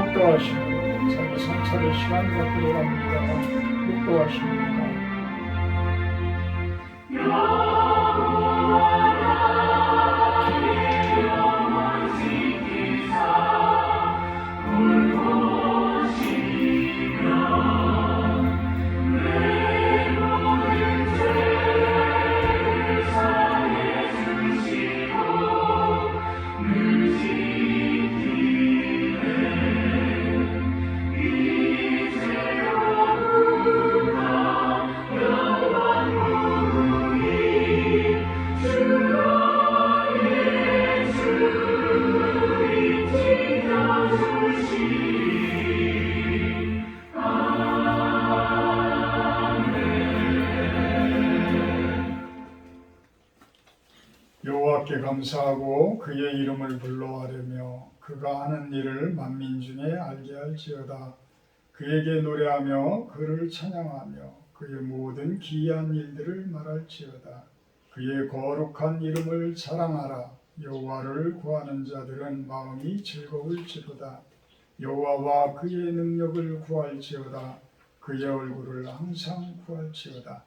묵도하시는 자기 성찰의 시간 갖도록 합니다. 묵도하십니다. 여호와께 감사하고 그의 이름을 불러하려며 그가 하는 일을 만민 중에 알게 할지어다. 그에게 노래하며 그를 찬양하며 그의 모든 기이한 일들을 말할지어다. 그의 거룩한 이름을 자랑하라. 여호와를 구하는 자들은 마음이 즐거울지로다. 여호와와 그의 능력을 구할지어다. 그의 얼굴을 항상 구할지어다.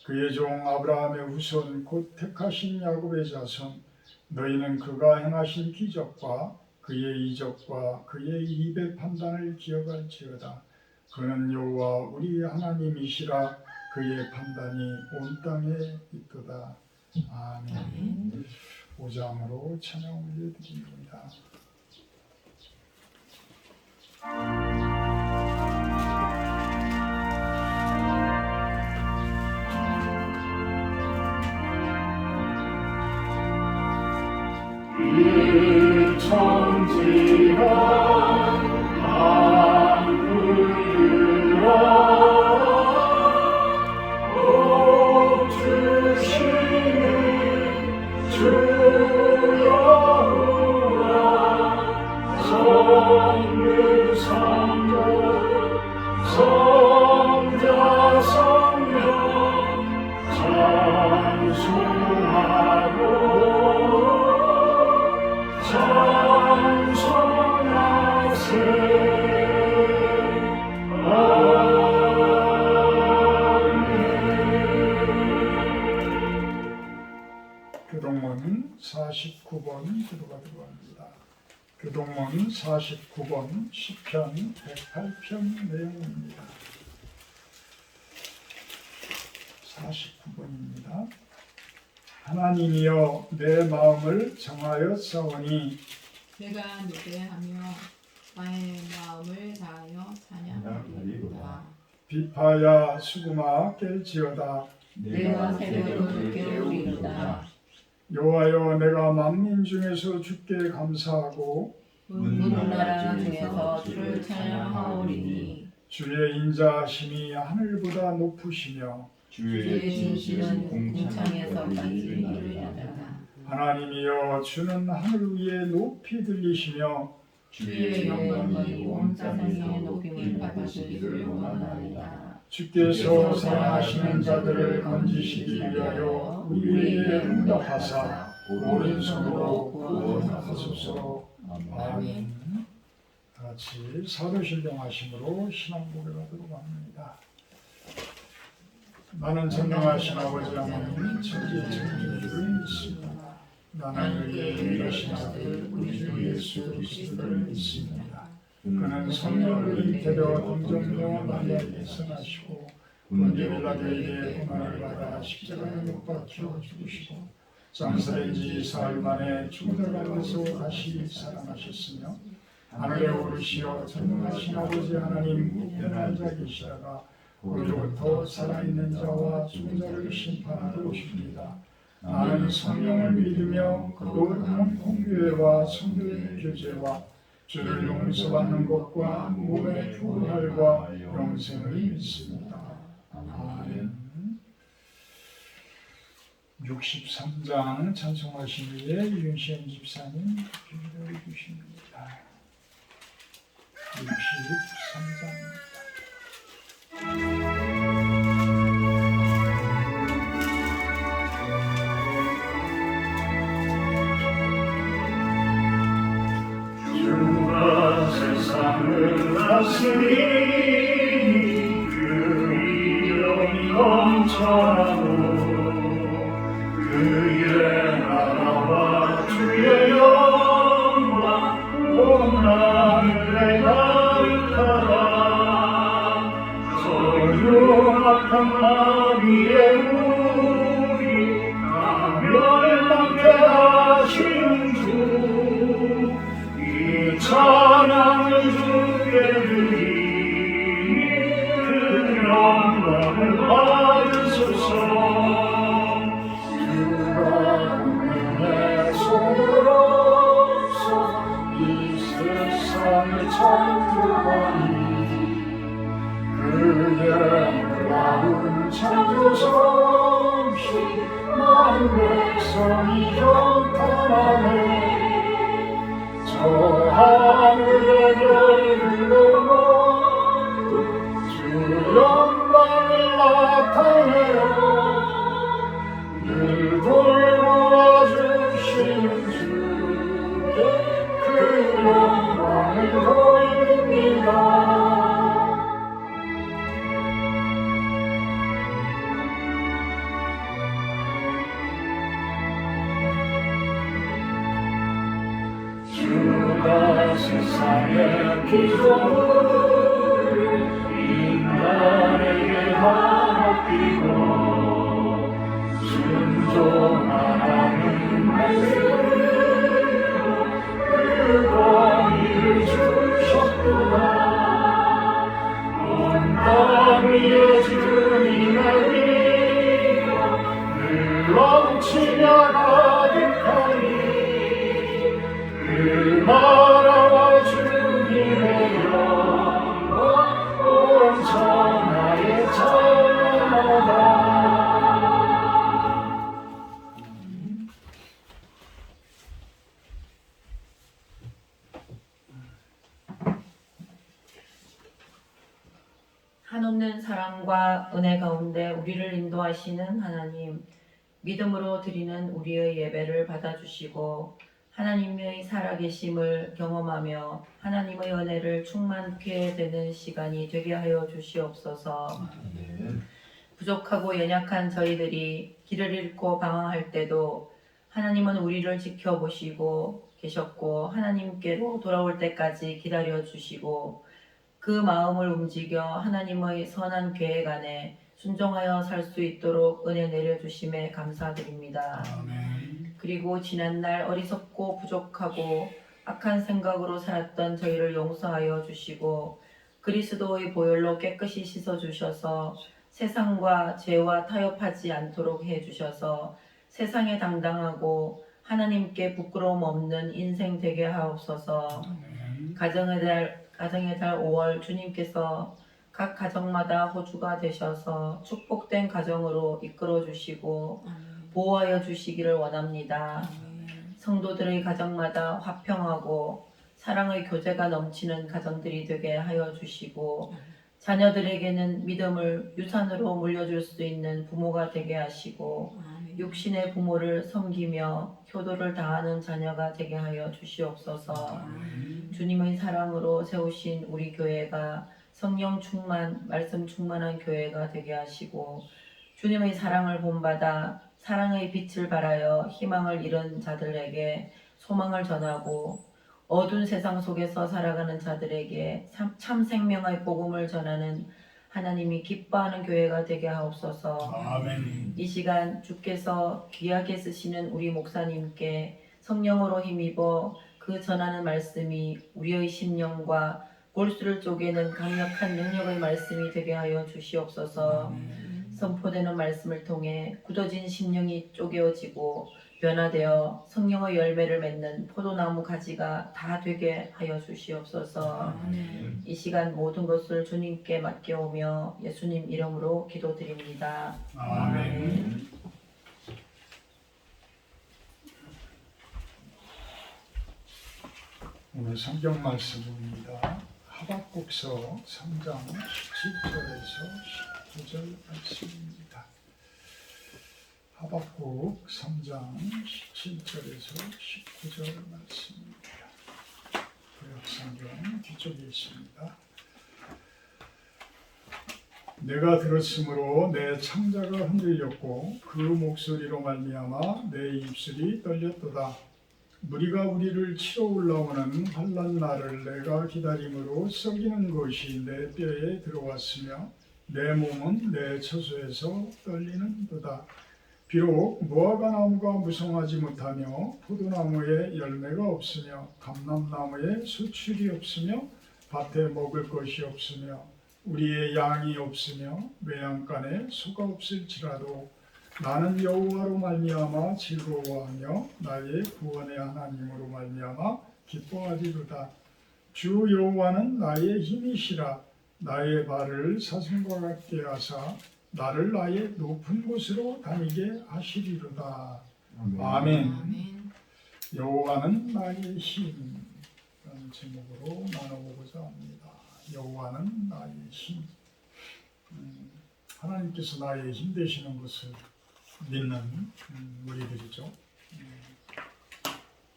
그의 종 아브라함의 후손 곧 택하신 야곱의 자손, 너희는 그가 행하신 기적과 그의 이적과 그의 입의 판단을 기억할지어다. 그는 여호와 우리 하나님이시라. 그의 판단이 온 땅에 있도다. 아멘. 5장으로 찬양 올려드립니다. 천지가 만물이라 오 주시는 주 여호와 성부 성자 성자 성령 찬송하고 찬송하세. 교동문 49번 들어가도록 합니다. 교동문 49번 시편 108편 내용입니다. 49번입니다. 하나님이여 내 마음을 정하여 싸우니 내가 노래하며 나의 마음을 다하여 찬양하리로다. 비파야 수구마 깰지어다. 내가 새벽을 깨우리로다. 여호와여 내가 만민 중에서 주께 감사하고 문나라 중에서 주를 찬양하오리니 주의 인자하심이 하늘보다 높으시며 주의 진실은 궁창에서까지 이르리로다. 하나님이여 주는 하늘 위에 높이 들리시며 주의 영광이 온 세상에 높임을 받으시기를 원하나이다. 주께서 사랑하시는 자들을 건지시기 위하여 우리에게 응답하사 오른손으로 구원하소서. 아멘. 같이 사도신령하심으로 신앙 고백하도록 합니다. 나는 전능하신 아버지 하나님 천지의 창조주를 믿습니다. 나는 그의 유일하신 아들 우리 주 예수 그리스도를 믿습니다. 그는 성령을 잉태되어 동정녀 마리아에게 나시고 본디오 빌라도에게 고난을 받아 십자가에 못 박혀 죽으시고 장사된 지 사흘 만에 죽은 자 가운데서 다시 살아나셨으며 하늘에 오르시어 전능하신 아버지 하나님 우편한 자 계시다가 거기로부터 살아있는 자와 죽은 자를 심판하러 오십니다. 나는 성령을 믿으며 거룩한 공교회와 성도의 교제와 죄를 용서받는 것과 몸의 부활과 영생을 믿습니다. 아멘. 63장 찬송하신 후에 윤시현 집사님 기도해 주십니다. 63장입니다. 주가 세상을 다스리니 그 이름이 넘쳐나고 그의 나라와 주의 영광 온 하늘에 가득하다. 소유악한 마귀의 무리 다 멸망케 하시는 주 이 찬양을 주께 드리니 그 영광을 받으소서. 주가 내 손으로서 이 세상을 창조하니 그의 놀라운 창조 솜씨 많은 백성이 경탄하네. 저 하늘의 별들로 모두 주 영광을 나타내어 늘 돌보아 주시는 주께 그 영광을 돌립니다. 주가 세상의 기도를 인간에게 다 맡기고 순종하라는 말씀으로 그 권위를 주셨구나. 온 땅 위에 주님의 이름 늘 넘치며 가득하니 그 나라와 주님의 영광 온 천하에 찬양하다. 한없는 사랑과 은혜 가운데 우리를 인도하시는 하나님, 믿음으로 드리는 우리의 예배를 받아주시고 하나님의 살아계심을 경험하며 하나님의 은혜를 충만케 되는 시간이 되게 하여 주시옵소서. 부족하고 연약한 저희들이 길을 잃고 방황할 때도 하나님은 우리를 지켜보시고 계셨고 하나님께로 돌아올 때까지 기다려 주시고 그 마음을 움직여 하나님의 선한 계획 안에 순종하여 살 수 있도록 은혜 내려주심에 감사드립니다. 아멘. 그리고 지난날 어리석고 부족하고 악한 생각으로 살았던 저희를 용서하여 주시고 그리스도의 보혈로 깨끗이 씻어주셔서 세상과 죄와 타협하지 않도록 해주셔서 세상에 당당하고 하나님께 부끄러움 없는 인생 되게 하옵소서. 아멘. 가정의 달 5월 주님께서 각 가정마다 호주가 되셔서 축복된 가정으로 이끌어 주시고 보호하여 주시기를 원합니다. 성도들의 가정마다 화평하고 사랑의 교제가 넘치는 가정들이 되게 하여 주시고 자녀들에게는 믿음을 유산으로 물려줄 수 있는 부모가 되게 하시고 육신의 부모를 섬기며 효도를 다하는 자녀가 되게 하여 주시옵소서. 주님의 사랑으로 세우신 우리 교회가 성령 충만, 말씀 충만한 교회가 되게 하시고 주님의 사랑을 본받아 사랑의 빛을 발하여 희망을 잃은 자들에게 소망을 전하고 어두운 세상 속에서 살아가는 자들에게 참 생명의 복음을 전하는 하나님이 기뻐하는 교회가 되게 하옵소서. 아멘. 이 시간 주께서 귀하게 쓰시는 우리 목사님께 성령으로 힘입어 그 전하는 말씀이 우리의 심령과 골수를 쪼개는 강력한 능력의 말씀이 되게 하여 주시옵소서. 선포되는 말씀을 통해 굳어진 심령이 쪼개어지고 변화되어 성령의 열매를 맺는 포도나무 가지가 다 되게 하여 주시옵소서. 이 시간 모든 것을 주님께 맡겨오며 예수님 이름으로 기도드립니다. 아멘. 오늘 성경 말씀입니다. 하박국서 3장 17절에서 19절 말씀입니다. 하박국 3장 17절에서 19절 말씀입니다. 구약성경 뒤쪽에 있습니다. 내가 들었으므로 내 창자가 흔들렸고 그 목소리로 말미암아 내 입술이 떨렸도다. 무리가 우리를 치러 올라오는 환난 날을 내가 기다림으로 썩이는 것이 내 뼈에 들어왔으며 내 몸은 내 처소에서 떨리는도다. 비록 무화과 나무가 무성하지 못하며 포도나무에 열매가 없으며 감람나무에 수출이 없으며 밭에 먹을 것이 없으며 우리의 양이 없으며 매양간에 소가 없을지라도 나는 여호와로 말미암아 즐거워하며 나의 구원의 하나님으로 말미암아 기뻐하리로다. 주 여호와는 나의 힘이시라. 나의 발을 사슴과 같게 하사 나를 나의 높은 곳으로 다니게 하시리로다. 아멘. 아멘. 여호와는 나의 힘. 라는 제목으로 나눠보고자 합니다. 여호와는 나의 힘. 하나님께서 나의 힘 되시는 것을 믿는 우리들이죠.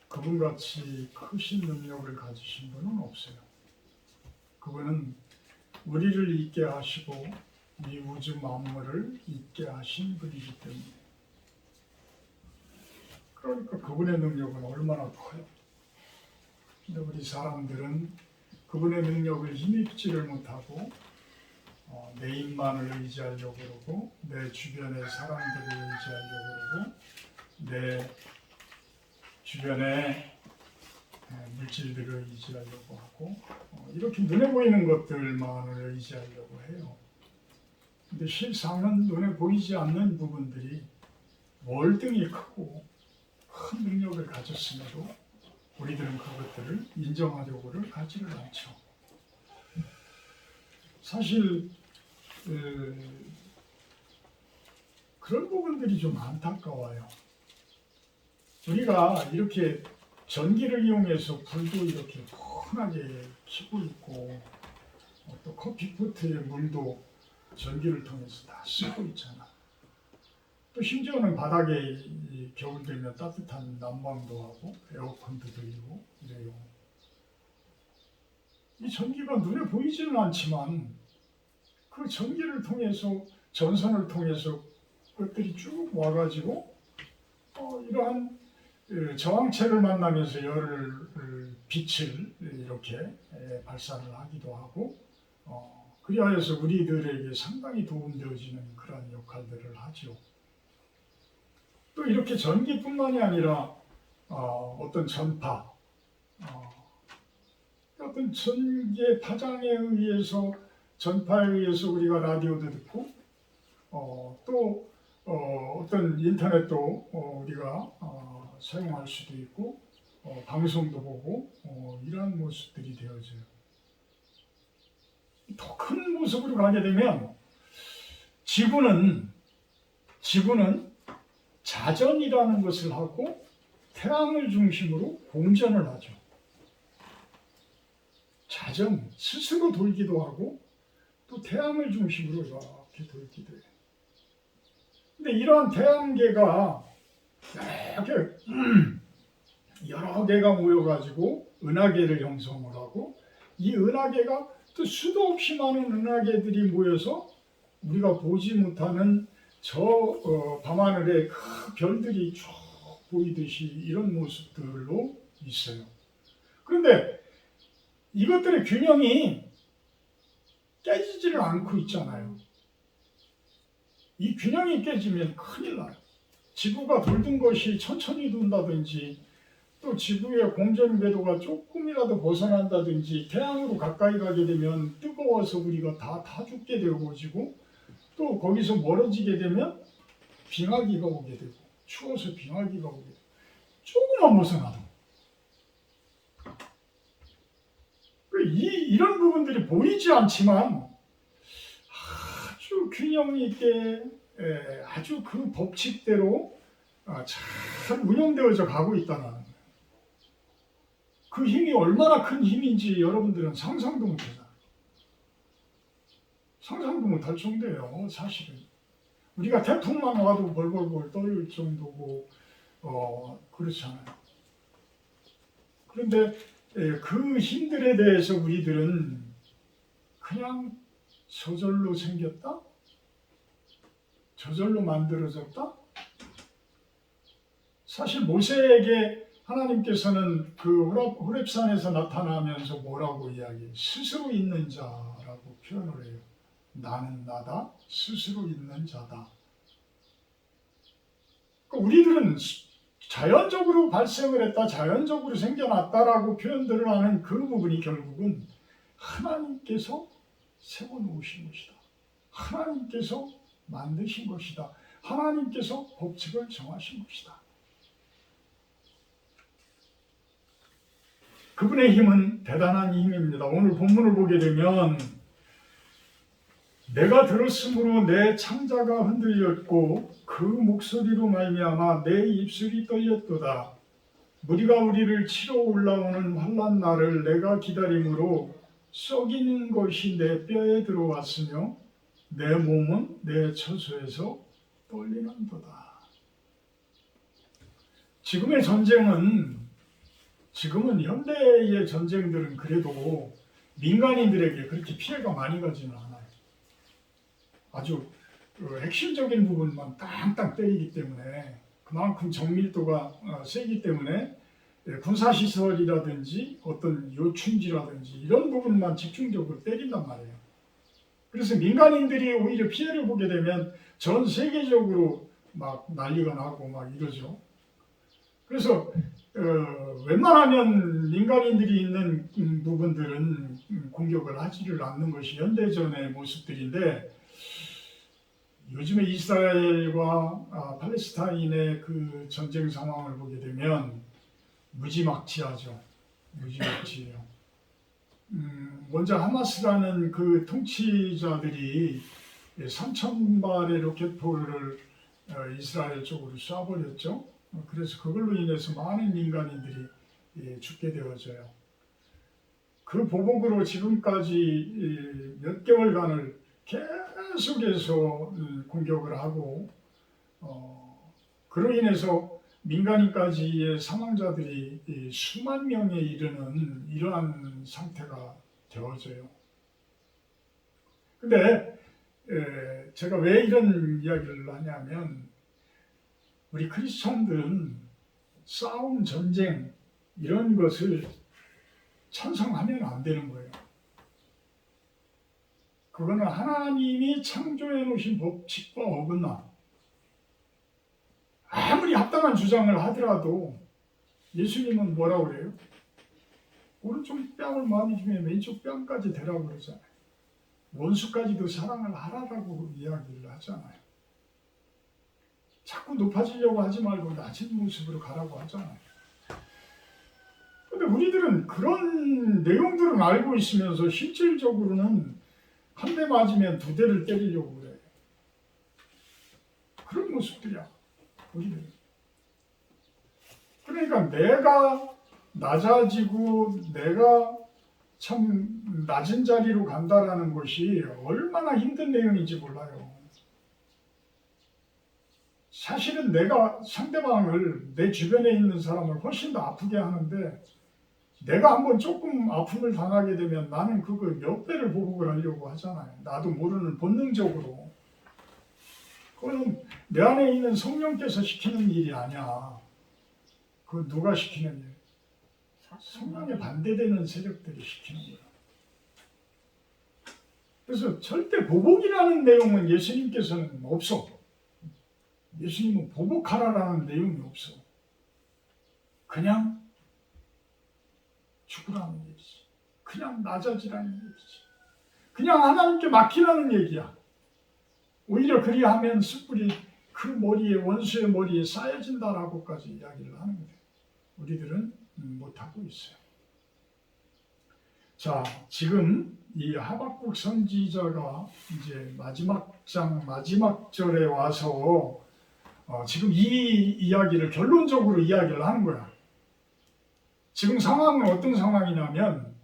그분같이 크신 능력을 가지신 분은 없어요. 그분은 우리를 있게 하시고 이 우주 만물을 있게 하신 분이기 때문에, 그러니까 그분의 능력은 얼마나 커요. 근데 우리 사람들은 그분의 능력을 힘입지를 못하고 내 힘만을 의지하려고 그러고 내 주변의 사람들을 의지하려고 그러고 내 주변의 물질들을 의지하려고 하고 이렇게 눈에 보이는 것들만을 의지하려고 해요. 근데 실상은 눈에 보이지 않는 부분들이 월등히 크고 큰 능력을 가졌음에도 우리들은 그것들을 인정하려고를 하지를 않죠. 사실 그런 부분들이 좀 안타까워요. 우리가 이렇게 전기를 이용해서 불도 이렇게 펀하게 켜고 있고 또 커피포트에 물도 전기를 통해서 다 쓰고 있잖아. 또 심지어는 바닥에 겨울 되면 따뜻한 난방도 하고 에어컨도 돌리고 이래요. 이 전기가 눈에 보이지는 않지만 그 전기를 통해서 전선을 통해서 것들이 쭉 와가지고 이러한 저항체를 만나면서 빛을 이렇게 발산을 하기도 하고 그리하여서 우리들에게 상당히 도움되어지는 그런 역할들을 하죠. 또 이렇게 전기뿐만이 아니라 어떤 전파, 어떤 전기의 파장에 의해서 전파에 의해서 우리가 라디오도 듣고 또 어떤 인터넷도 우리가 사용할 수도 있고 방송도 보고 이러한 모습들이 되어져요. 더 큰 모습으로 가게 되면 지구는 자전이라는 것을 하고 태양을 중심으로 공전을 하죠. 자전, 스스로 돌기도 하고 또 태양을 중심으로 이렇게 돌기도 해요. 근데 이러한 태양계가 이렇게 여러 개가 모여가지고 은하계를 형성을 하고 이 은하계가 또 수도 없이 많은 은하계들이 모여서 우리가 보지 못하는 저 밤하늘에 큰 별들이 쭉 보이듯이 이런 모습들로 있어요. 그런데 이것들의 균형이 깨지지를 않고 있잖아요. 이 균형이 깨지면 큰일 나요. 지구가 돌던 것이 천천히 돈다든지 또 지구의 공전 궤도가 조금이라도 벗어난다든지 태양으로 가까이 가게 되면 뜨거워서 우리가 다 죽게 되어지고 또 거기서 멀어지게 되면 빙하기가 오게 되고 추워서 빙하기가 오게 되고 조금만 벗어나도 이런 부분들이 보이지 않지만 아주 균형 있게 아주 그 법칙대로 잘 운영되어져 가고 있다는 거예요. 그 힘이 얼마나 큰 힘인지 여러분들은 상상도 못하잖아요. 상상도 못할 정도예요. 사실은 우리가 태풍만 와도 벌벌벌 떨릴 정도고 그렇잖아요. 그런데 그 힘들에 대해서 우리들은 그냥 저절로 생겼다? 저절로 만들어졌다? 사실 모세에게 하나님께서는 그 호렙산에서 나타나면서 뭐라고 이야기해요? 스스로 있는 자라고 표현을 해요. 나는 나다, 스스로 있는 자다. 우리들은 자연적으로 발생을 했다, 자연적으로 생겨났다라고 표현들을 하는 그 부분이 결국은 하나님께서 세워놓으신 것이다. 하나님께서 만드신 것이다. 하나님께서 법칙을 정하신 것이다. 그분의 힘은 대단한 힘입니다. 오늘 본문을 보게 되면 내가 들었으므로 내 창자가 흔들렸고 그 목소리로 말미암아 내 입술이 떨렸도다. 무리가 우리를 치러 올라오는 환난 날을 내가 기다림으로 썩이는 것이 내 뼈에 들어왔으며 내 몸은 내 처소에서 떨리는도다. 지금의 전쟁은 지금은 현대의 전쟁들은 그래도 민간인들에게 그렇게 피해가 많이 가지는 않아요. 아주 핵심적인 부분만 땅땅 때리기 때문에 그만큼 정밀도가 세기 때문에 군사시설이라든지 어떤 요충지라든지 이런 부분만 집중적으로 때린단 말이에요. 그래서 민간인들이 오히려 피해를 보게 되면 전 세계적으로 막 난리가 나고 막 이러죠. 그래서 웬만하면 민간인들이 있는 부분들은 공격을 하지를 않는 것이 현대전의 모습들인데 요즘에 이스라엘과 팔레스타인의 그 전쟁 상황을 보게 되면 무지막지하죠. 무지막지해요. 먼저 하마스라는 그 통치자들이 3,000발의 로켓포를 이스라엘 쪽으로 쏴버렸죠. 그래서 그걸로 인해서 많은 민간인들이 죽게 되어져요. 그 보복으로 지금까지 몇 개월간을 계속해서 공격을 하고 그로 인해서 민간인까지의 사망자들이 수만 명에 이르는 이러한 상태가 되어져요. 근데 제가 왜 이런 이야기를 하냐면 우리 크리스천들은 싸움, 전쟁 이런 것을 찬성하면 안 되는 거예요. 그거는 하나님이 창조해 놓으신 법칙과 어긋나 아무리 합당한 주장을 하더라도 예수님은 뭐라고 그래요? 오른쪽 뺨을 많이 주면 왼쪽 뺨까지 대라고 그러잖아요. 원수까지도 사랑을 하라고 이야기를 하잖아요. 자꾸 높아지려고 하지 말고 낮은 모습으로 가라고 하잖아요. 근데 우리들은 그런 내용들은 알고 있으면서 실질적으로는 한 대 맞으면 두 대를 때리려고 그래. 그런 모습들이야, 우리들은. 그러니까 내가 낮아지고 내가 참 낮은 자리로 간다라는 것이 얼마나 힘든 내용인지 몰라요. 사실은 내가 상대방을, 내 주변에 있는 사람을 훨씬 더 아프게 하는데 내가 한번 조금 아픔을 당하게 되면 나는 그거 몇 배를 보복을 하려고 하잖아요. 나도 모르는 본능적으로. 그거는 내 안에 있는 성령께서 시키는 일이 아니야. 그건 누가 시키는 일? 성령에 반대되는 세력들이 시키는 거야. 그래서 절대 보복이라는 내용은 예수님께서는 없어. 예수님은 보복하라라는 내용이 없어. 그냥 죽으라는 얘기지. 그냥 낮아지라는 얘기지. 그냥 하나님께 맡기라는 얘기야. 오히려 그리하면 숯불이 그 머리에, 원수의 머리에 쌓여진다라고까지 이야기를 하는 거예요. 우리들은 못하고 있어요. 자, 지금 이 하박국 선지자가 이제 마지막 장, 마지막 절에 와서 지금 이 이야기를 결론적으로 이야기를 하는 거야. 지금 상황은 어떤 상황이냐면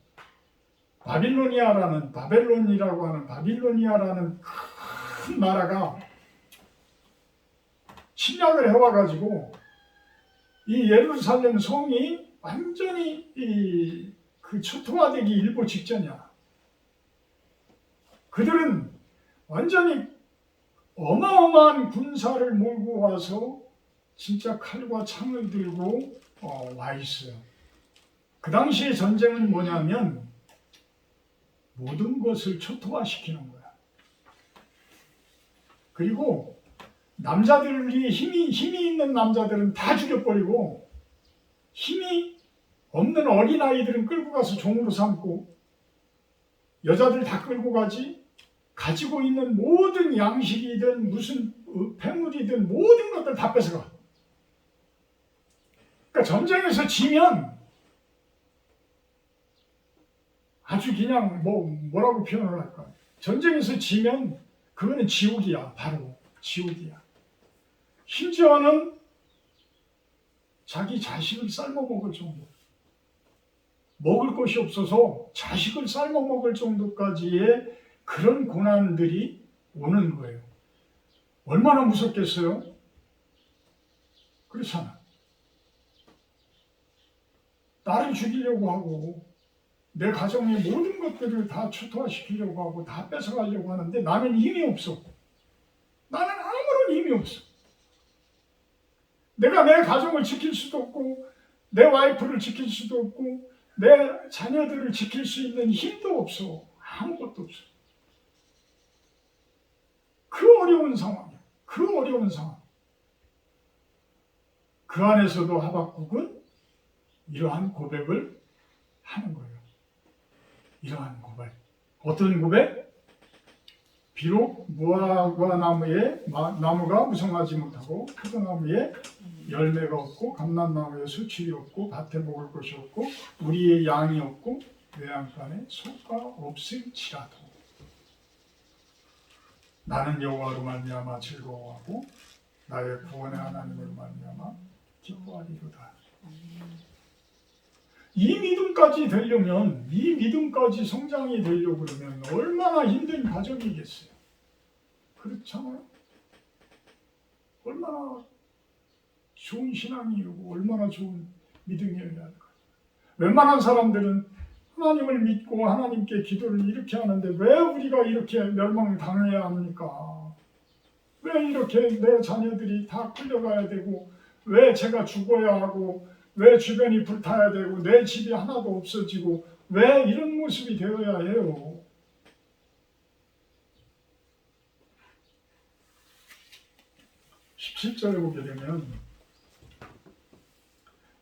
바벨론이라고 하는 바빌로니아라는 큰 나라가 침략을 해와가지고 이 예루살렘 성이 완전히 그 초토화되기 일보 직전이야. 그들은 완전히 어마어마한 군사를 몰고 와서 진짜 칼과 창을 들고 와 있어요. 그 당시의 전쟁은 뭐냐면 모든 것을 초토화시키는 거야. 그리고 남자들이 힘이 있는 남자들은 다 죽여버리고 힘이 없는 어린아이들은 끌고 가서 종으로 삼고 여자들 다 끌고 가지 가지고 있는 모든 양식이든 무슨 폐물이든 모든 것들 다 뺏어가. 그러니까 전쟁에서 지면 아주 그냥 뭐라고 표현을 할까? 전쟁에서 지면 그거는 지옥이야. 바로 지옥이야. 심지어는 자기 자식을 삶아 먹을 정도. 먹을 것이 없어서 자식을 삶아 먹을 정도까지의 그런 고난들이 오는 거예요. 얼마나 무섭겠어요? 그렇잖아. 나를 죽이려고 하고 내 가정의 모든 것들을 다 초토화시키려고 하고 다 뺏어가려고 하는데 나는 힘이 없어. 나는 아무런 힘이 없어. 내가 내 가정을 지킬 수도 없고 내 와이프를 지킬 수도 없고 내 자녀들을 지킬 수 있는 힘도 없어. 아무것도 없어. 그 어려운 상황이야. 그 어려운 상황. 그 안에서도 하박국은 이러한 고백을 하는 거예요. 이러한 고백. 어떤 고백? 비록 무화과 나무가 무성하지 못하고 포도나무에 열매가 없고 감람나무에 수출이 없고 밭에 먹을 것이 없고 우리의 양이 없고 외양간에 소가 없을지라도 나는 여호와로 말미암아 즐거워하고 나의 구원의 하나님으로 말미암아 기뻐하리로다. 이 믿음까지 되려면, 이 믿음까지 성장이 되려고 그러면 얼마나 힘든 과정이겠어요. 그렇잖아요. 얼마나 좋은 신앙이고 얼마나 좋은 믿음이어야 할까. 웬만한 사람들은 하나님을 믿고 하나님께 기도를 이렇게 하는데 왜 우리가 이렇게 멸망당해야 합니까? 왜 이렇게 내 자녀들이 다 끌려가야 되고 왜 제가 죽어야 하고 왜 주변이 불타야 되고 내 집이 하나도 없어지고 왜 이런 모습이 되어야 해요? 17절에 보게 되면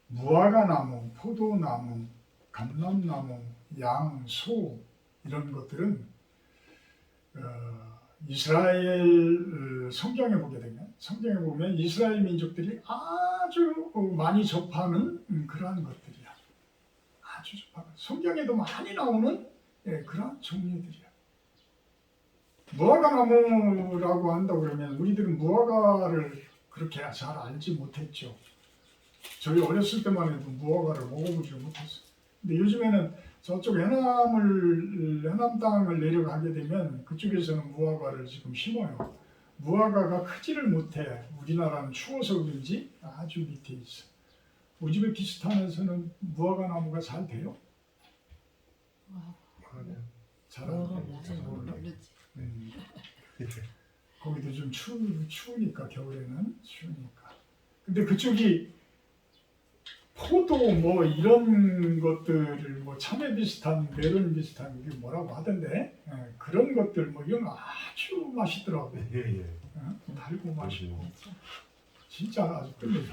무화과 나무, 포도나무, 감람나무, 양, 소 이런 것들은 이스라엘 성경에 보면 이스라엘 민족들이 아주 많이 접하는 그러한 것들이야. 아주 접하는 성경에도 많이 나오는 그러한 종류들이야. 무화과 나무라고 한다고 그러면 우리들은 무화과를 그렇게 잘 알지 못했죠. 저희 어렸을 때만 해도 무화과를 먹어보지 못했어요. 근데 요즘에는 저쪽 해남 땅을 내려가게 되면 그쪽에서는 무화과를 지금 심어요. 무화과가 크지를 못해. 우리나라는 추워서 그런지 아주 밑에 있어. 우즈베키스탄에서는 무화과 나무가 잘 돼요? 잘 안 돼요. 거기도 좀 추우니까 겨울에는 추우니까. 근데 그쪽이 포도 이런 것들을 참외 비슷한 메론 비슷한 게 뭐라고 하던데 그런 것들 이런 거 아주 맛있더라고요. 달고 맛있고 진짜 아주 끝내줘.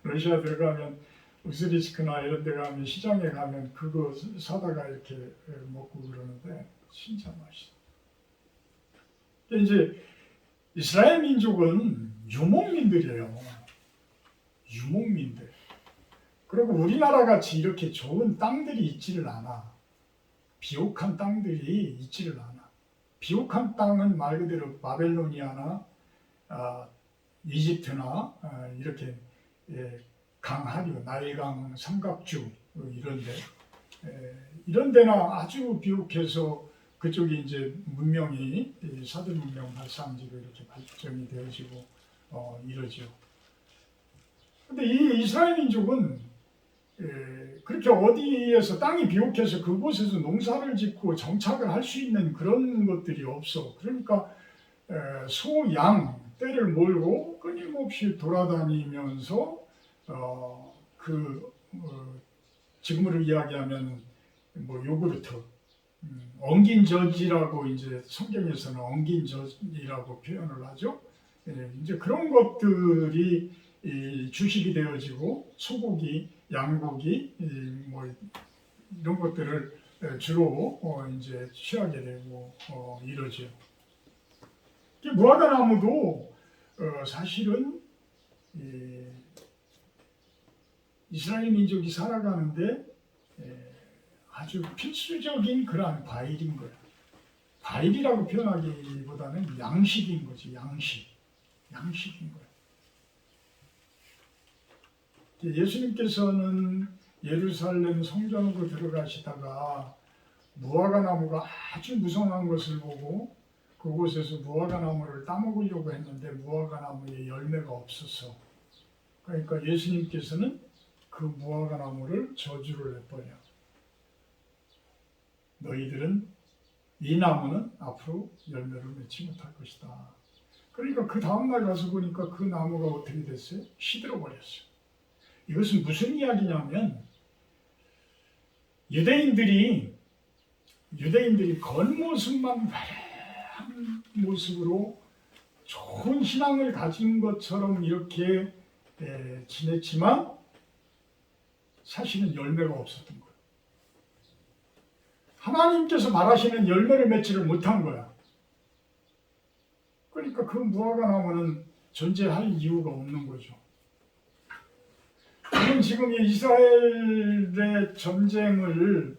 러시아 들어가면 우스리스크나 이런 데 가면 시장에 가면 그거 사다가 이렇게 먹고 그러는데 진짜 맛있어. 이제 이스라엘 민족은 유목민들이에요. 유목민들. 그리고 우리나라 같이 이렇게 좋은 땅들이 있지를 않아. 비옥한 땅들이 있지를 않아. 비옥한 땅은 말 그대로 바벨로니아나 이집트나 이렇게 강하류, 나일강, 삼각주 이런 데나 아주 비옥해서 그쪽이 이제 문명이 사드 문명 발상지로 이렇게 발전이 되어지고 이러죠. 근데 이 이스라엘 민족은 그렇게 어디에서 땅이 비옥해서 그곳에서 농사를 짓고 정착을 할 수 있는 그런 것들이 없어. 그러니까 소, 양, 떼를 몰고 끊임없이 돌아다니면서 지금으로 이야기하면 뭐 요구르트, 엉긴 젖이라고 이제 성경에서는 엉긴 젖이라고 표현을 하죠. 이제 그런 것들이 주식이 되어지고 소고기, 양고기 뭐 이런 것들을 주로 이제 취하게 되고 이러죠. 무화과나무도 사실은 이스라엘 민족이 살아가는데 아주 필수적인 그러한 과일인 거야. 과일이라고 표현하기보다는 양식인 거지. 양식인 거야. 예수님께서는 예루살렘 성전으로 들어가시다가 무화과 나무가 아주 무성한 것을 보고 그곳에서 무화과 나무를 따먹으려고 했는데 무화과 나무에 열매가 없었어. 그러니까 예수님께서는 그 무화과 나무를 저주를 해버려. 너희들은 이 나무는 앞으로 열매를 맺지 못할 것이다. 그러니까 그 다음날 가서 보니까 그 나무가 어떻게 됐어요? 시들어 버렸어요. 이것은 무슨 이야기냐면 유대인들이 겉모습만 화려한 모습으로 좋은 신앙을 가진 것처럼 이렇게 지냈지만 사실은 열매가 없었던 거예요. 하나님께서 말하시는 열매를 맺지를 못한 거야. 그러니까 그 무화과 나무는 존재할 이유가 없는 거죠. 지금 이스라엘의 전쟁을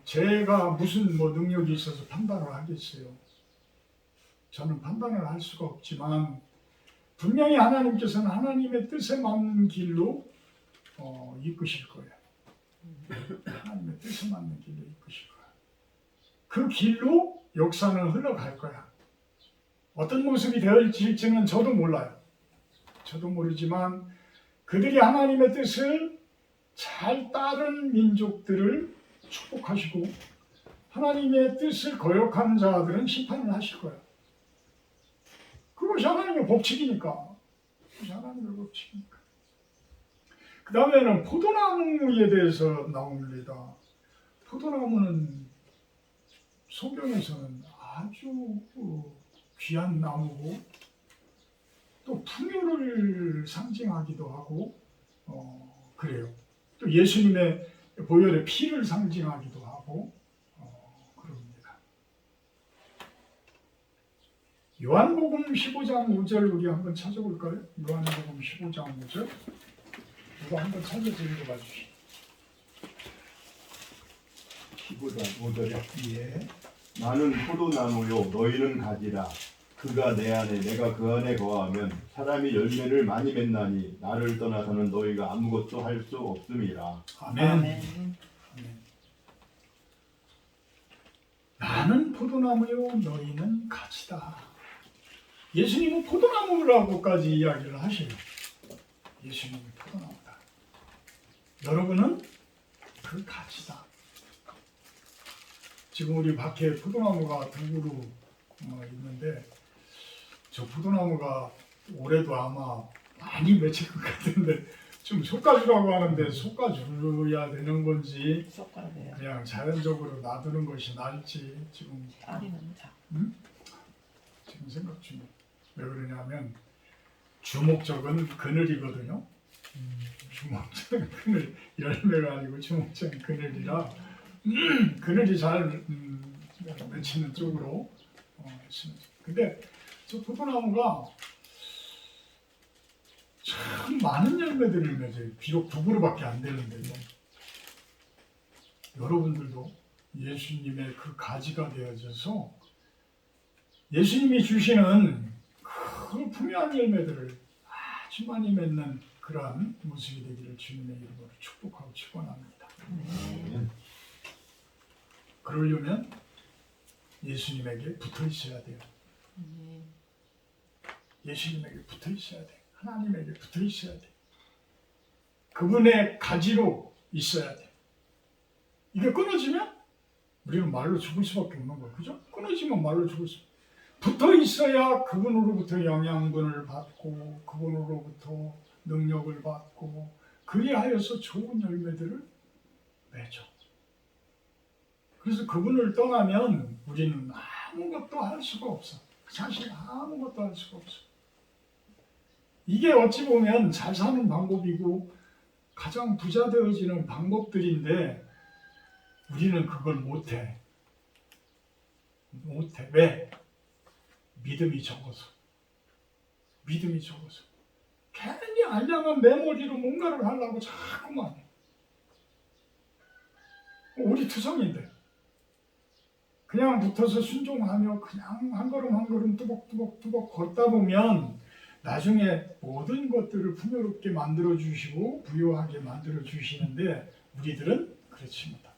제가 무슨 능력이 있어서 판단을 하겠어요. 저는 판단을 할 수가 없지만 분명히 하나님께서는 하나님의 뜻에 맞는 길로 이끄실 거예요. 하나님의 뜻에 맞는 길로 이끄실 거예요. 그 길로 역사는 흘러갈 거야. 어떤 모습이 되어질지는 저도 몰라요. 저도 모르지만 그들이 하나님의 뜻을 잘 따른 민족들을 축복하시고 하나님의 뜻을 거역한 자들은 심판을 하실 거예요. 그것이 하나님의 법칙이니까. 그 다음에는 포도나무에 대해서 나옵니다. 포도나무는 성경에서는 아주 귀한 나무고 또 풍요를 상징하기도 하고 그래요. 또 예수님의 보혈의 피를 상징하기도 하고 그럽니다. 요한복음 15장 5절 우리 한번 찾아볼까요? 요한복음 15장 5절 이거 한번 찾아서 읽어봐 주시죠. 15장 5절에 예. 나는 포도나무요 너희는 가지라 그가 내 안에 내가 그 안에 거하면 사람이 열매를 많이 맺나니 나를 떠나서는 너희가 아무것도 할 수 없음이라. 아멘. 나는 포도나무요 너희는 가지다. 예수님은 포도나무라고까지 이야기를 하셔요. 예수님은 포도나무다. 여러분은 그 가지다. 지금 우리 밖에 포도나무가 두 그루 있는데 저 포도나무가 올해도 아마 많이 맺힐 것 같은데 좀 솎아주라고 하는데 솎아줘야 되는 건지 그냥 자연적으로 놔두는 것이 나을지 지금 지금 생각 중이에요. 왜 그러냐면 주목적은 그늘이거든요. 주목적은 그늘, 열매가 아니고 주목적은 그늘이라 그늘이 잘 맺히는 쪽으로 근데 저 포도나무가 참 많은 열매들을 맺어요. 비록 두 그루밖에 안 되는데요. 여러분들도 예수님의 그 가지가 되어져서 예수님이 주시는 그 풍요한 열매들을 아주 많이 맺는 그러한 모습이 되기를 주님의 이름으로 축복하고 축원합니다. 그러려면 예수님에게 붙어 있어야 돼요. 예수님에게 붙어 있어야 돼. 하나님에게 붙어 있어야 돼. 그분의 가지로 있어야 돼. 이게 끊어지면 우리는 말로 죽을 수밖에 없는 거예요. 그죠? 끊어지면 말로 죽을 수. 붙어 있어야 그분으로부터 영양분을 받고 그분으로부터 능력을 받고 그리하여서 좋은 열매들을 맺죠. 그래서 그분을 떠나면 우리는 아무것도 할 수가 없어. 사실 아무것도 할 수가 없어. 이게 어찌 보면 잘 사는 방법이고 가장 부자 되어지는 방법들인데 우리는 그걸 못해. 왜? 믿음이 적어서. 믿음이 적어서. 괜히 알량한 메모리로 뭔가를 하려고 자꾸만 해. 우리 투성인데 그냥 붙어서 순종하며 그냥 한 걸음 한 걸음 뚜벅뚜벅 걷다 보면 나중에 모든 것들을 풍요롭게 만들어 주시고 부유하게 만들어 주시는데 우리들은 그렇지 못합니다.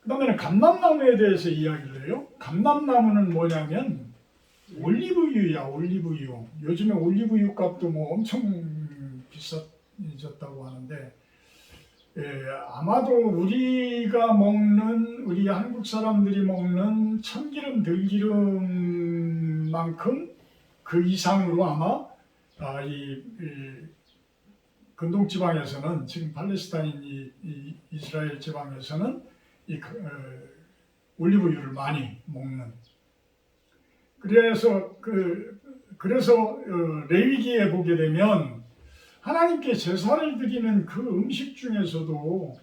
그 다음에는 감람나무에 대해서 이야기를 해요. 감람나무는 뭐냐면 올리브유야, 올리브유. 요즘에 올리브유 값도 뭐 엄청 비싸졌다고 하는데 아마도 우리가 먹는, 우리 한국 사람들이 먹는 참기름, 들기름만큼 그 이상으로 아마 이 근동 지방에서는, 지금 팔레스타인 이 이스라엘 지방에서는 올리브유를 많이 먹는. 그래서 레위기에 보게 되면 하나님께 제사를 드리는 그 음식 중에서도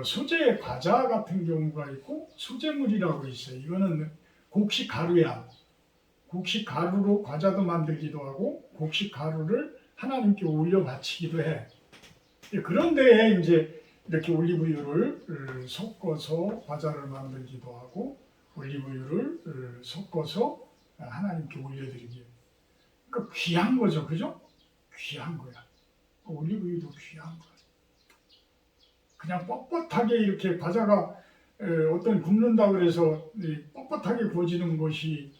소재 과자 같은 경우가 있고 소재물이라고 있어요. 이거는 곡식 가루야. 곡식 가루로 과자도 만들기도 하고 곡식 가루를 하나님께 올려 바치기도 해. 그런데 이제 이렇게 올리브유를 섞어서 과자를 만들기도 하고 올리브유를 섞어서 하나님께 올려드리기. 그러니까 귀한 거죠, 그죠? 귀한 거야. 올리브유도 귀한 거야. 그냥 뻣뻣하게 이렇게 과자가 어떤 굽는다 그래서 뻣뻣하게 구워지는 것이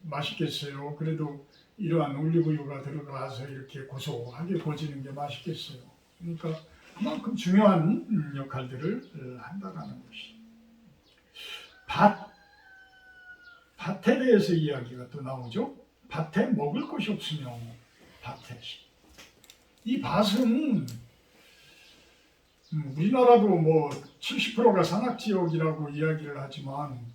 맛있겠어요. 그래도 이러한 올리브유가 들어가서 이렇게 고소하게 구워지는 게 맛있겠어요. 그러니까 그만큼 중요한 역할들을 한다라는 것이. 밭에 대해서 이야기가 또 나오죠. 밭에 먹을 것이 없으며 밭에. 이 밭은 우리나라도 뭐 70%가 산악지역이라고 이야기를 하지만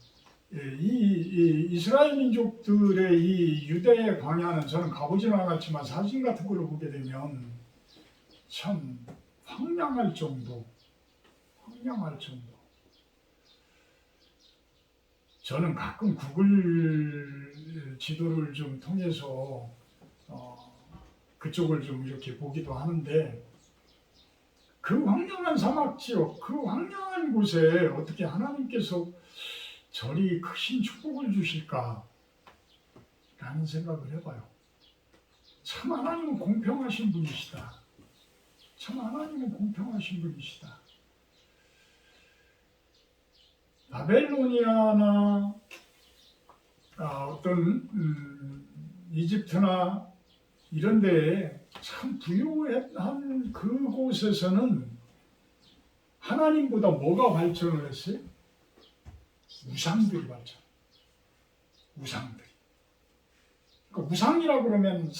이 이스라엘 민족들의 이 유대의 광야는 저는 가보지는 않았지만 사진 같은 걸 보게 되면 참 황량할 정도. 저는 가끔 구글 지도를 좀 통해서 그쪽을 좀 이렇게 보기도 하는데 그 황량한 사막지역, 그 황량한 곳에 어떻게 하나님께서 저리 크신 축복을 주실까? 라는 생각을 해봐요. 참 하나님은 공평하신 분이시다. 바벨로니아나 어떤 이집트나 이런 데에 참 부유한 그곳에서는 하나님보다 뭐가 발전을 했어요? 우상들이 발전. 그러니까 우상이라고 그러면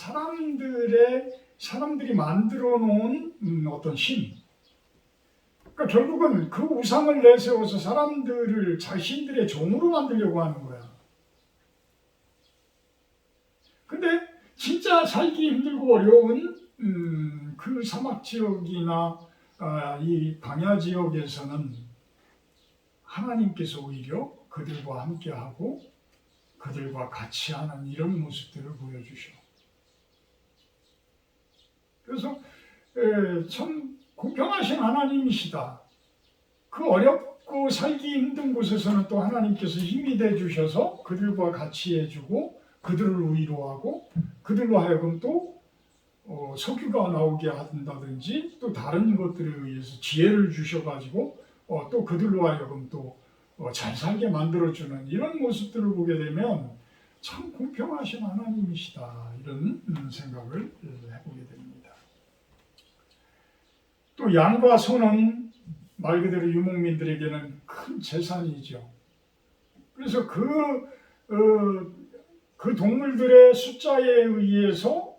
사람들이 만들어 놓은 어떤 신. 그러니까 결국은 그 우상을 내세워서 사람들을 자신들의 종으로 만들려고 하는 거야. 근데 진짜 살기 힘들고 어려운 그 사막 지역이나 이 광야 지역에서는 하나님께서 오히려 그들과 함께하고 그들과 같이 하는 이런 모습들을 보여주셔. 그래서 참 공평하신 하나님이시다. 그 어렵고 살기 힘든 곳에서는 또 하나님께서 힘이 돼 주셔서 그들과 같이 해주고 그들을 위로하고 그들로 하여금 또 석유가 나오게 한다든지 또 다른 것들에 의해서 지혜를 주셔가지고 또 그들로 하여금 또 잘 살게 만들어주는 이런 모습들을 보게 되면 참 공평하신 하나님이시다 이런 생각을 해보게 됩니다. 그리고 양과 소는 말 그대로 유목민들에게는 큰 재산이죠. 그래서 그 동물들의 숫자에 의해서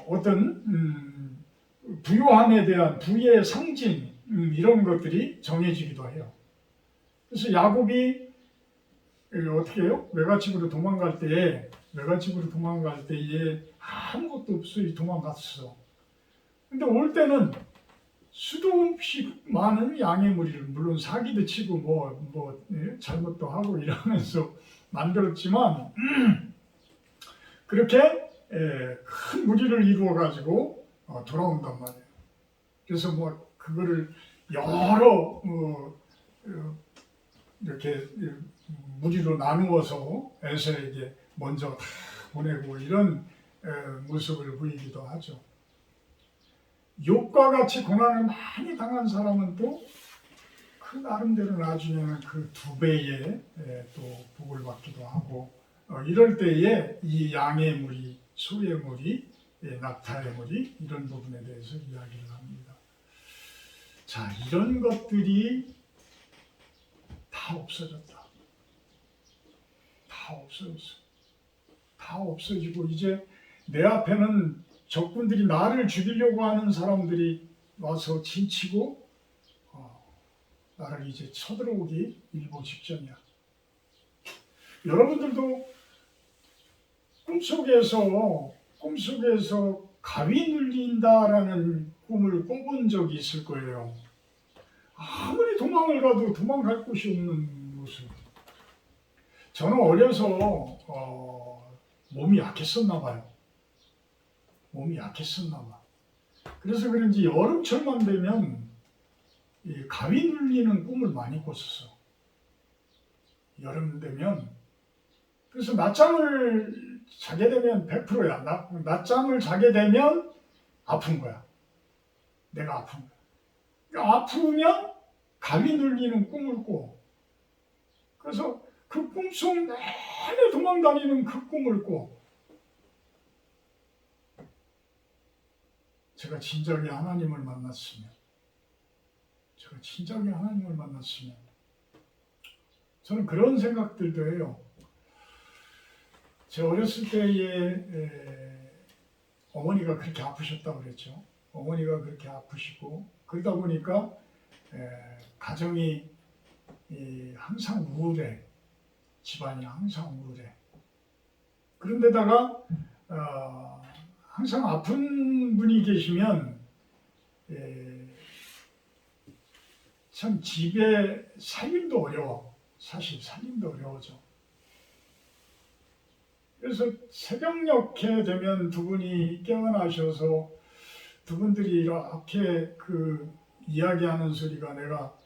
어떤 부유함에 대한 부의 상징 이런 것들이 정해지기도 해요. 그래서 야곱이 어떻게 해요? 외갓집으로 도망갈 때에 아무것도 없이 도망갔어. 근데 올 때는 수도 없이 많은 양의 무리를, 물론 사기도 치고 잘못도 하고 이러면서 만들었지만 그렇게 큰 무리를 이루어 가지고 돌아온단 말이에요. 그래서 그거를 여러 이렇게 무리로 나누어서 에서에게 먼저 다 보내고 이런 모습을 보이기도 하죠. 욥과 같이 고난을 많이 당한 사람은 또 그 나름대로 나중에는 그 2배의 또 복을 받기도 하고 이럴 때에 이 양의 무리, 소의 무리, 낙타의 무리 이런 부분에 대해서 이야기를 합니다. 자, 이런 것들이 다 없어졌다. 다 없어졌어. 다 없어지고 이제 내 앞에는 적군들이 나를 죽이려고 하는 사람들이 와서 진치고 나를 이제 쳐들어오기 일보 직전이야. 여러분들도 꿈속에서 가위 눌린다라는 꿈을 꿔본 적이 있을 거예요. 아무리 도망을 가도 도망갈 곳이 없는 모습. 저는 어려서 몸이 약했었나 봐요. 그래서 그런지 여름철만 되면 이 가위 눌리는 꿈을 많이 꿨었어. 여름 되면. 그래서 낮잠을 자게 되면 100%야. 낮잠을 자게 되면 아픈 거야. 내가 아픈 거야. 그러니까 아프면 가위 눌리는 꿈을 꿔. 그래서 그 꿈속 내내 도망다니는 그 꿈을 꿔. 제가 진작에 하나님을 만났으면 저는 그런 생각들도 해요. 제 어렸을 때에 어머니가 그렇게 아프셨다고 그랬죠. 어머니가 그렇게 아프시고 그러다 보니까 가정이 항상 우울해. 집안이 항상 우울해. 그런데다가 항상 아픈 분이 계시면 참 집에 살림도 어려워. 사실 살림도 어려워져. 그래서 새벽녘에 되면 두 분이 깨어나셔서 두 분들이 이렇게 그 이야기하는 소리가 내가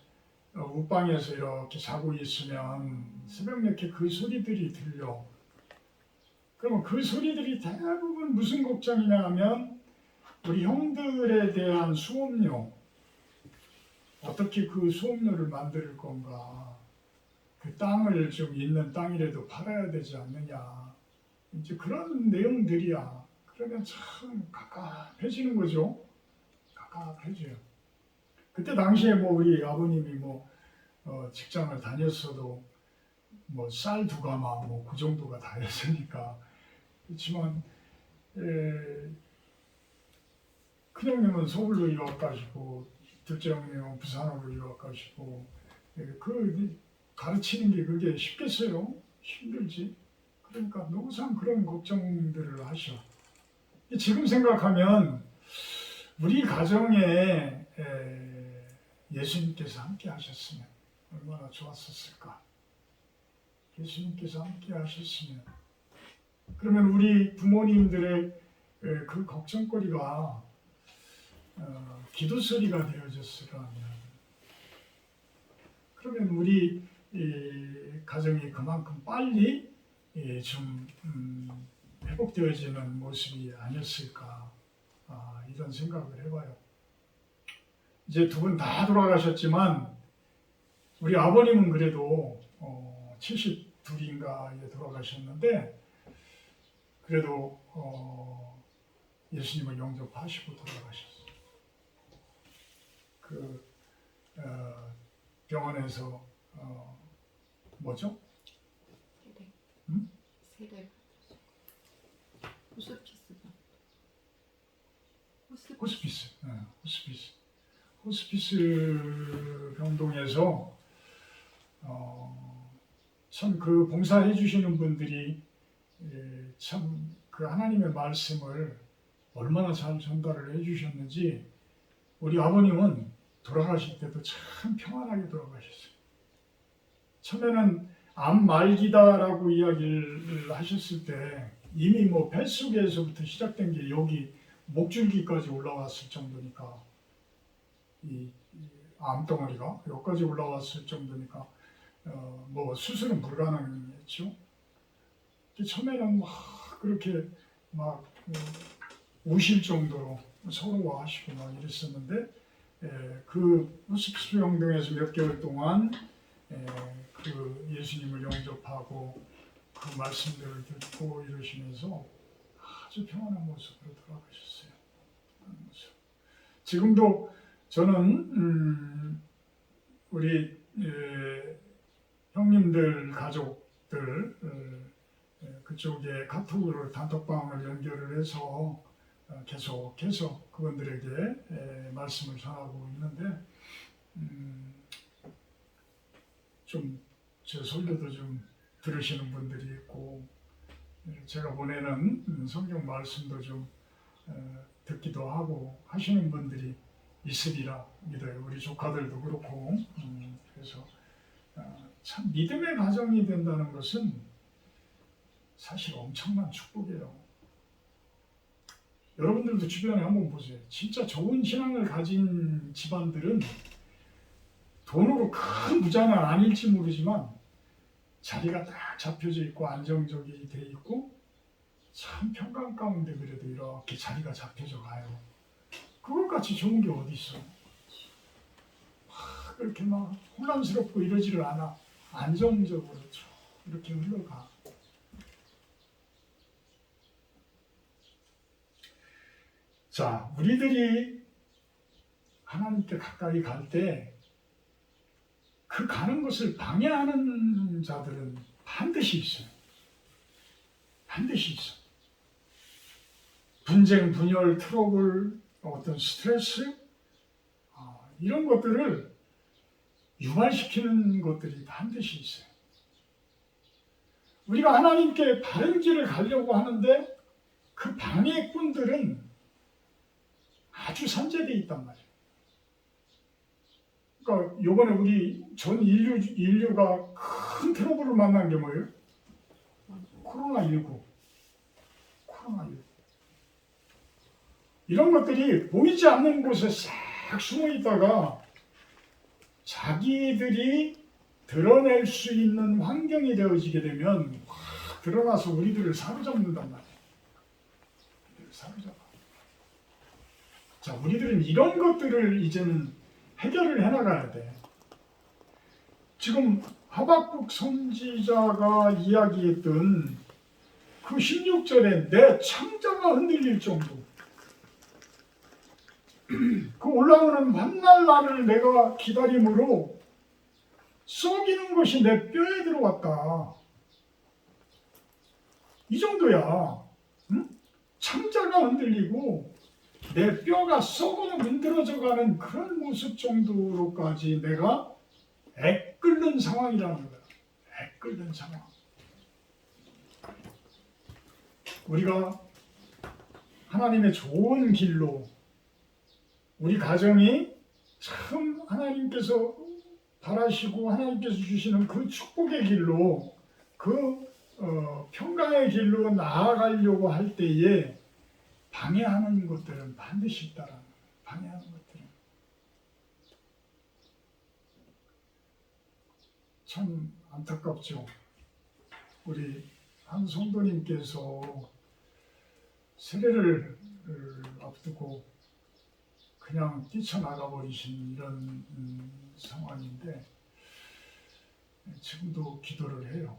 웃방에서 이렇게 자고 있으면 새벽녘에 그 소리들이 들려. 그러면 그 소리들이 대부분 무슨 걱정이냐 하면 우리 형들에 대한 수업료, 어떻게 그 수업료를 만들 건가, 그 땅을 좀 있는 땅이라도 팔아야 되지 않느냐, 이제 그런 내용들이야. 그러면 참 갑갑해지는 거죠. 갑갑해져요. 그때 당시에 우리 아버님이 직장을 다녔어도 쌀 2가마 그 정도가 다였으니까. 그렇지만 큰형님은 서울로 유학 가시고 둘째 형님은 부산으로 유학 가시고 그 가르치는 게 그게 쉽겠어요? 힘들지. 그러니까 항상 그런 걱정들을 하셔. 지금 생각하면 우리 가정에 예수님께서 함께 하셨으면 얼마나 좋았었을까. 예수님께서 함께 하셨으면 그러면 우리 부모님들의 그 걱정거리가 기도소리가 되어졌으라면 그러면 우리 가정이 그만큼 빨리 좀 회복되어지는 모습이 아니었을까 이런 생각을 해봐요. 이제 두 분 다 돌아가셨지만 우리 아버님은 그래도 72인가에 돌아가셨는데 그래도 예수님을 영접하시고 돌아가셨어요. 그 병원에서 뭐죠? 세대. 음? 세대. 호스피스가. 호스피스, 호스피스 병동에서 참 그 봉사해 주시는 분들이 참 그 하나님의 말씀을 얼마나 잘 전달을 해 주셨는지 우리 아버님은 돌아가실 때도 참 평안하게 돌아가셨어요. 처음에는 암 말기다라고 이야기를 하셨을 때 이미 뭐 뱃속에서부터 시작된 게 여기 목줄기까지 올라왔을 정도니까 이 암덩어리가 여기까지 올라왔을 정도니까 뭐 수술은 불가능했죠. 처음에는 막 그렇게 막 우실 정도로 서러워하시고 막 이랬었는데 그 호스피스 병동에서 몇 개월 동안 그 예수님을 영접하고 그 말씀들을 듣고 이러시면서 아주 평안한 모습으로 돌아가셨어요. 지금도 저는 우리 형님들 가족들 그쪽에 카톡으로 단톡방을 연결을 해서 계속해서 그분들에게 말씀을 전하고 있는데 좀 제 설교도 좀 들으시는 분들이 있고 제가 보내는 성경 말씀도 좀 듣기도 하고 하시는 분들이 있으리라 믿어요. 우리 조카들도 그렇고 그래서 참 믿음의 가정이 된다는 것은 사실 엄청난 축복이에요. 여러분들도 주변에 한번 보세요. 진짜 좋은 신앙을 가진 집안들은 돈으로 큰 부자는 아닐지 모르지만 자리가 딱 잡혀져 있고 안정적이 돼 있고 참 평강 가운데 그래도 이렇게 자리가 잡혀져 가요. 그것같이 좋은 게 어디 있어? 그렇게 막 혼란스럽고 이러지를 않아. 안정적으로 쭉 이렇게 흘러가. 자, 우리들이 하나님께 가까이 갈 때 그 가는 것을 방해하는 자들은 반드시 있어요. 반드시 있어. 분쟁, 분열, 트러블, 어떤 스트레스 이런 것들을 유발시키는 것들이 반드시 있어요. 우리가 하나님께 바른 길을 가려고 하는데 그 방해꾼들은 아주 산재되어 있단 말이에요. 그러니까 이번에 우리 전 인류가 큰 트러블을 만난 게 뭐예요? 코로나19. 이런 것들이 보이지 않는 곳에 싹 숨어 있다가 자기들이 드러낼 수 있는 환경이 되어지게 되면 확 드러나서 우리들을 사로잡는단 말이에요. 사로잡아. 자, 우리들은 이런 것들을 이제는 해결을 해나가야 돼. 지금 하박국 선지자가 이야기했던 그 16절에 내 창자가 흔들릴 정도 그 올라오는 만날 날을 내가 기다림으로 썩이는 것이 내 뼈에 들어왔다. 이 정도야. 응? 창자가 흔들리고 내 뼈가 썩어 문드러져가는 그런 모습 정도로까지 내가 애끓는 상황이라는 거야. 애끓는 상황. 우리가 하나님의 좋은 길로 우리 가정이 참 하나님께서 바라시고 하나님께서 주시는 그 축복의 길로 그 평강의 길로 나아가려고 할 때에 방해하는 것들은 반드시 있다라는 거예요. 방해하는 것들은 참 안타깝죠. 우리 한 성도님께서 세례를 앞두고 그냥 뛰쳐나가 버리신 이런 상황인데 지금도 기도를 해요.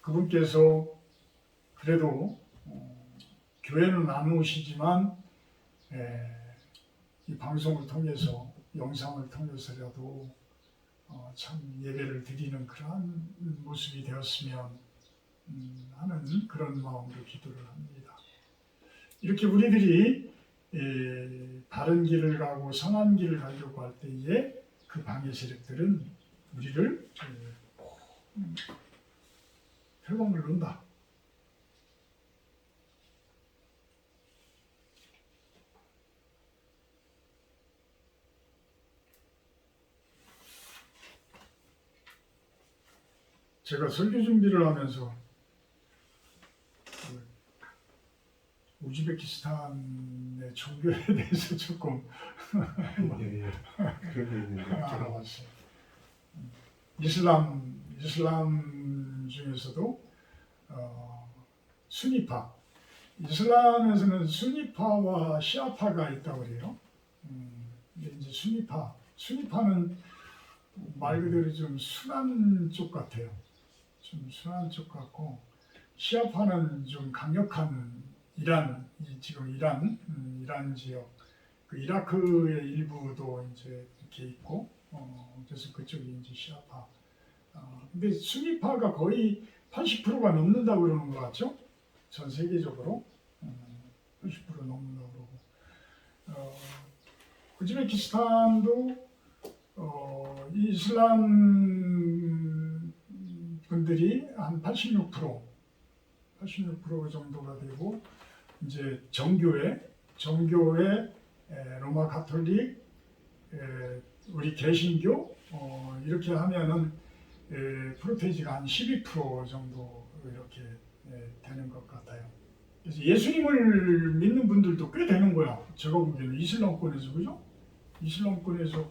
그분께서 그래도 교회는 안 오시지만 이 방송을 통해서 영상을 통해서라도 참 예배를 드리는 그러한 모습이 되었으면 하는 그런 마음으로 기도를 합니다. 이렇게 우리들이 바른 길을 가고 선한 길을 가려고 할 때에 그 방해 세력들은 우리를 회방을 놓는다. 제가 설교 준비를 하면서 우즈베키스탄의 종교에 대해서 조금 예. 그런 게 있는데 알아봤어요. 이슬람 중에서도 수니파, 이슬람에서는 수니파와 시아파가 있다고 그래요. 근데 이제 수니파는 말 그대로 좀 순한 쪽 같아요. 좀 순한 쪽 같고, 시아파는 좀 강력한 지금 이란 지역, 그 이라크의 일부도 이제 이렇게 있고, 그래서 그쪽이 이제 시아파. 근데 수니파가 거의 80%가 넘는다고 그러는 것 같죠? 전 세계적으로 80% 넘는다고 그러고, 우즈베키스탄도 이슬람 분들이 한 86% 정도가 되고, 이제 정교회 로마 가톨릭, 우리 개신교 이렇게 하면은 프로테이지가 한 12% 정도 이렇게 되는 것 같아요. 그래서 예수님을 믿는 분들도 꽤 되는 거야. 제가 보기에는 이슬람권에서, 그죠? 이슬람권에서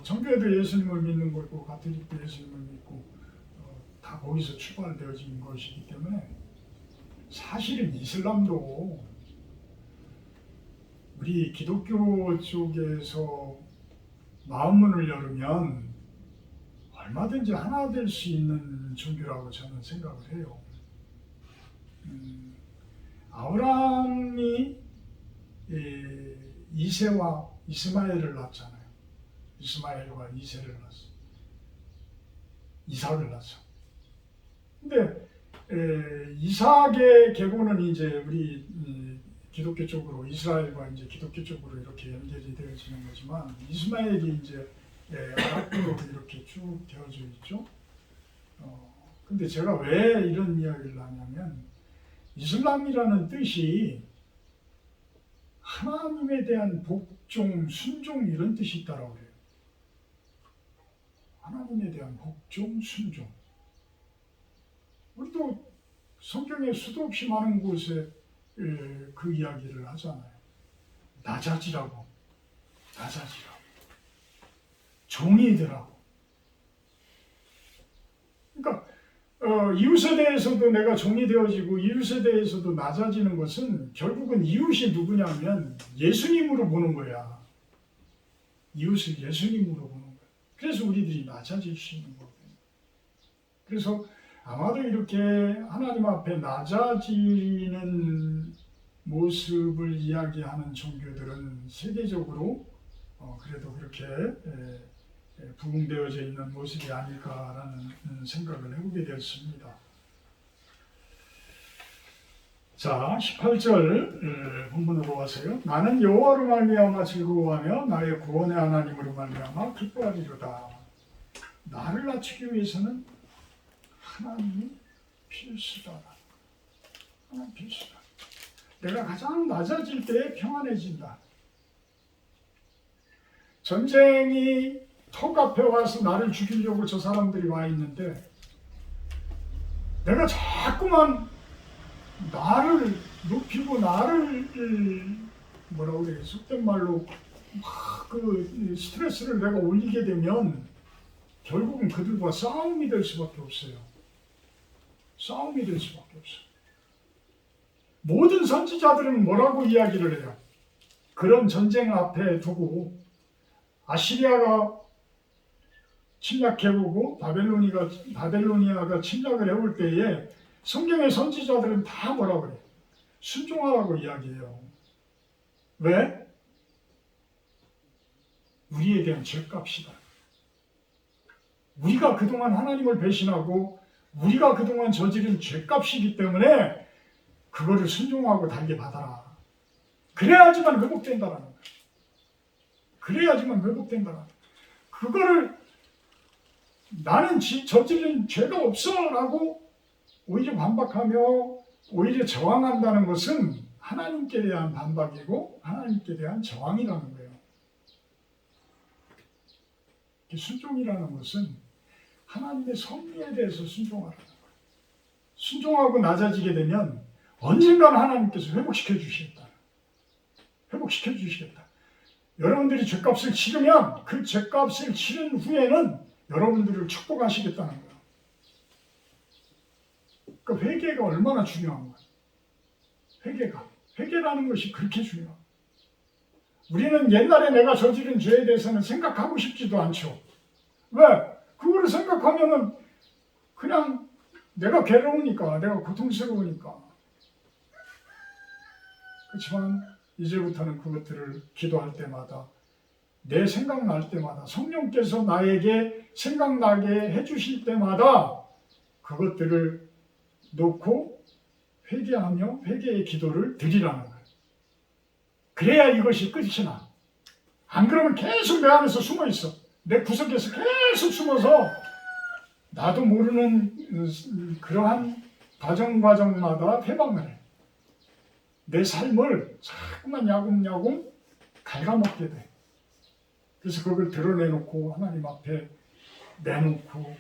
정교회도 예수님을 믿는 거고 가톨릭도 예수님을 믿고 다 거기서 출발되어진 것이기 때문에, 사실은 이슬람도 우리 기독교 쪽에서 마음문을 열으면 얼마든지 하나 될 수 있는 종교라고 저는 생각을 해요. 아브라함이 이세와 이스마엘을 낳았잖아요. 이스마엘과 이세를 낳았어. 이삭을 낳았어. 근데 이삭의 계보는 이제 우리 기독교 쪽으로, 이스라엘과 이제 기독교 쪽으로 이렇게 연결이 되어지는 거지만, 이스마엘이 이제 아랍으로 이렇게 쭉 되어져 있죠. 근데 제가 왜 이런 이야기를 하냐면, 이슬람이라는 뜻이 하나님에 대한 복종, 순종 이런 뜻이 있다라고 해요. 하나님에 대한 복종, 순종. 우리도 성경에 수도 없이 많은 곳에 그 이야기를 하잖아요. 낮아지라고. 종이 되라고. 그러니까 이웃에 대해서도 내가 종이 되어지고, 이웃에 대해서도 낮아지는 것은 결국은 이웃이 누구냐면 예수님으로 보는 거야. 이웃을 예수님으로 보는 거야. 그래서 우리들이 낮아질 수 있는 거거든요. 그래서 아마도 이렇게 하나님 앞에 낮아지는 모습을 이야기하는 종교들은 세계적으로 그래도 그렇게 부흥되어져 있는 모습이 아닐까라는 생각을 해보게 되었습니다. 자, 18절 본문으로 가세요. 나는 여호와로 말미암아 즐거워하며 나의 구원의 하나님으로 말미암아 기뻐하리로다. 나를 낮추기 위해서는 하나님이 필수다. 하나님 필수다. 내가 가장 낮아질 때 평안해진다. 전쟁이 턱 앞에 와서 나를 죽이려고 저 사람들이 와 있는데, 내가 자꾸만 나를 높이고 나를 뭐라고 그래, 속된 말로 막 그 스트레스를 내가 올리게 되면 결국은 그들과 싸움이 될 수밖에 없어요. 싸움이 될 수밖에 없어요. 모든 선지자들은 뭐라고 이야기를 해요? 그런 전쟁 앞에 두고 아시리아가 침략해오고 바벨로니아가 침략을 해올 때에 성경의 선지자들은 다 뭐라고 그래요? 순종하라고 이야기해요. 왜? 우리에 대한 죄값이다. 우리가 그동안 하나님을 배신하고 우리가 그동안 저지른 죄값이기 때문에 그거를 순종하고 달게 받아라. 그래야지만 회복된다라는 거야. 그래야지만 회복된다라는 거야. 그거를 나는 저지른 죄가 없어라고 오히려 반박하며 오히려 저항한다는 것은 하나님께 대한 반박이고 하나님께 대한 저항이라는 거예요. 순종이라는 것은 하나님의 섭리에 대해서 순종하라는 거예요. 순종하고 낮아지게 되면 언젠가는 하나님께서 회복시켜 주시겠다. 회복시켜 주시겠다. 여러분들이 죄값을 치르면 그 죄값을 치른 후에는 여러분들을 축복하시겠다는 거예요. 그 회개가 얼마나 중요한 거예요. 회개라는 것이 그렇게 중요해요. 우리는 옛날에 내가 저지른 죄에 대해서는 생각하고 싶지도 않죠. 왜? 그거를 생각하면은 그냥 내가 괴로우니까, 내가 고통스러우니까. 그렇지만 이제부터는 그것들을 기도할 때마다 내 생각날 때마다 성령께서 나에게 생각나게 해주실 때마다 그것들을 놓고 회개하며 회개의 기도를 드리라는 거예요. 그래야 이것이 끝이 나. 안 그러면 계속 내 안에서 숨어 있어. 내 구석에서 계속 숨어서 나도 모르는 그러한 과정마다 회방을 해. 내 삶을 자꾸만 야금야금 갉아먹게 돼. 그래서 그걸 드러내놓고 하나님 앞에 내놓고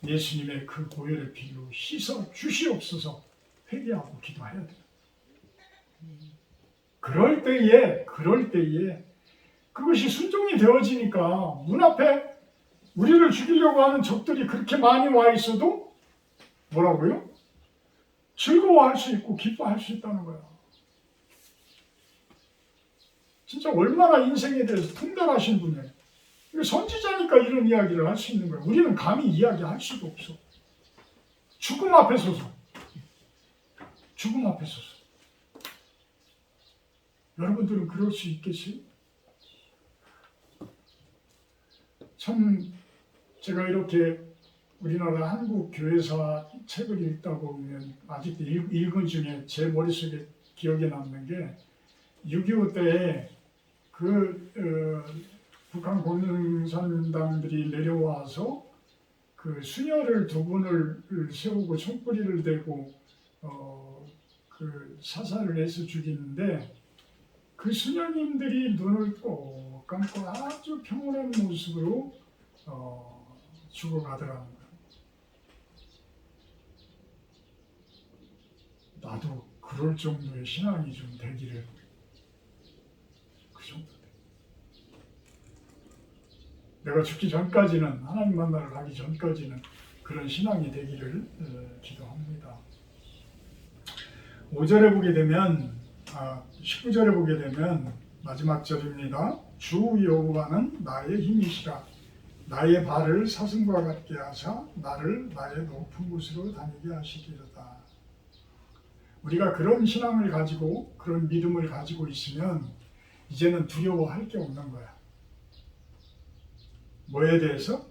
예수님의 그 보혈의 피로 씻어 주시옵소서 회개하고 기도해야 돼요. 그럴 때에 그것이 순종이 되어지니까 문 앞에 우리를 죽이려고 하는 적들이 그렇게 많이 와 있어도 뭐라고요? 즐거워할 수 있고 기뻐할 수 있다는 거야. 진짜 얼마나 인생에 대해서 통달하신 분이에요. 선지자니까 이런 이야기를 할 수 있는 거예요. 우리는 감히 이야기할 수도 없어. 죽음 앞에 서서. 죽음 앞에 서서. 여러분들은 그럴 수 있겠어요? 참 제가 이렇게 우리나라 한국 교회사 책을 읽다 보면 아직도 읽은 중에 제 머릿속에 기억에 남는 게 6.25 때에 북한 공산당들이 내려와서 그 수녀를 두 분을 세우고 총구리를 대고 그 사살을 해서 죽이는데 그 수녀님들이 눈을 꼭 감고 아주 평온한 모습으로 죽어가더라는 거예요. 나도 그럴 정도의 신앙이 좀 되기를 그 정도 돼. 내가 죽기 전까지는 하나님 만나러 가기 전까지는 그런 신앙이 되기를 기도합니다. 5절에 보게 되면 19절에 보게 되면 마지막 절입니다. 주 여호와는 나의 힘이시라. 나의 발을 사슴과 같게 하사 나를 나의 높은 곳으로 다니게 하시리로다. 우리가 그런 신앙을 가지고 그런 믿음을 가지고 있으면 이제는 두려워할 게 없는 거야. 뭐에 대해서?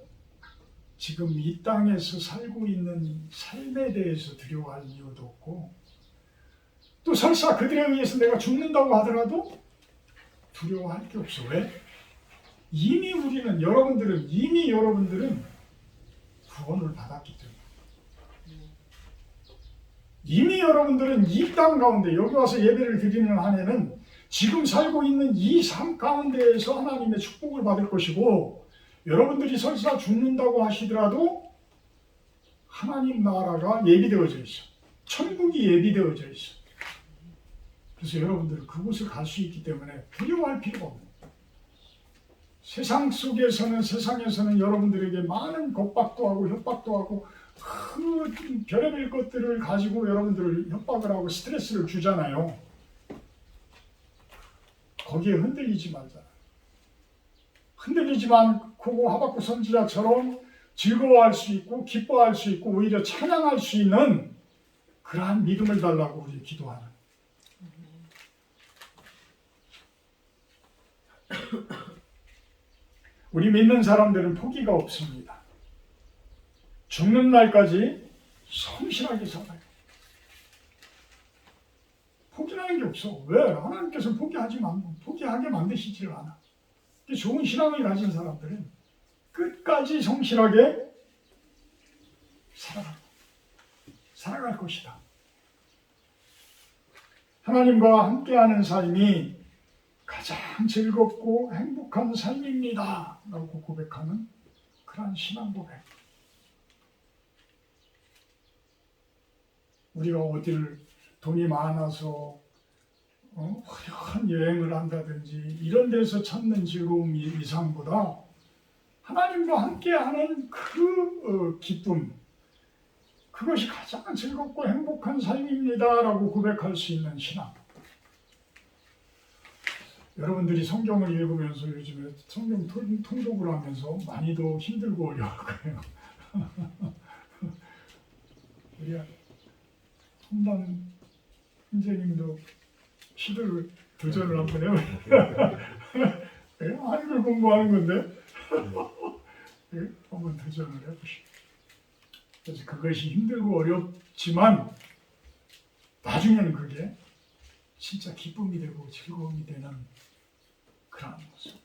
지금 이 땅에서 살고 있는 삶에 대해서 두려워할 이유도 없고 또 설사 그들에 의해서 내가 죽는다고 하더라도 두려워할 게 없어. 왜? 이미 여러분들은 구원을 받았기 때문에 이미 여러분들은 이 땅 가운데 여기 와서 예배를 드리는 한에는 지금 살고 있는 이 삶 가운데에서 하나님의 축복을 받을 것이고 여러분들이 설사 죽는다고 하시더라도 하나님 나라가 예비되어져 있어. 천국이 예비되어져 있어. 그래서 여러분들은 그곳을 갈 수 있기 때문에 두려워할 필요가 없는 거예요. 세상에서는 여러분들에게 많은 겁박도 하고 협박도 하고 그 별의별 것들을 가지고 여러분들을 협박을 하고 스트레스를 주잖아요. 거기에 흔들리지 말자. 흔들리지 않고 하박국 선지자처럼 즐거워할 수 있고 기뻐할 수 있고 오히려 찬양할 수 있는 그러한 믿음을 달라고 우리 기도하는. 우리 믿는 사람들은 포기가 없습니다. 죽는 날까지 성실하게 살아요. 포기라는 게 없어. 왜? 하나님께서 포기하게 만드시지를 않아. 좋은 신앙을 가진 사람들은 끝까지 성실하게 살아갈 것이다. 하나님과 함께하는 삶이 가장 즐겁고 행복한 삶입니다 라고 고백하는 그런 신앙 고백. 우리가 어디를 돈이 많아서 화려한 여행을 한다든지 이런 데서 찾는 즐거움 이상보다 하나님과 함께하는 그 기쁨, 그것이 가장 즐겁고 행복한 삶입니다 라고 고백할 수 있는 신앙. 여러분들이 성경을 읽으면서 요즘에 성경 통독을 하면서 많이도 힘들고 어려울 거예요. 우리 홍단 선생님도 도전을 한번 해봐요. 네? 한글 공부하는 건데 네? 한번 도전을 해보시죠. 그래서 그것이 힘들고 어렵지만 나중에는 그게 진짜 기쁨이 되고 즐거움이 되는 그런 모습.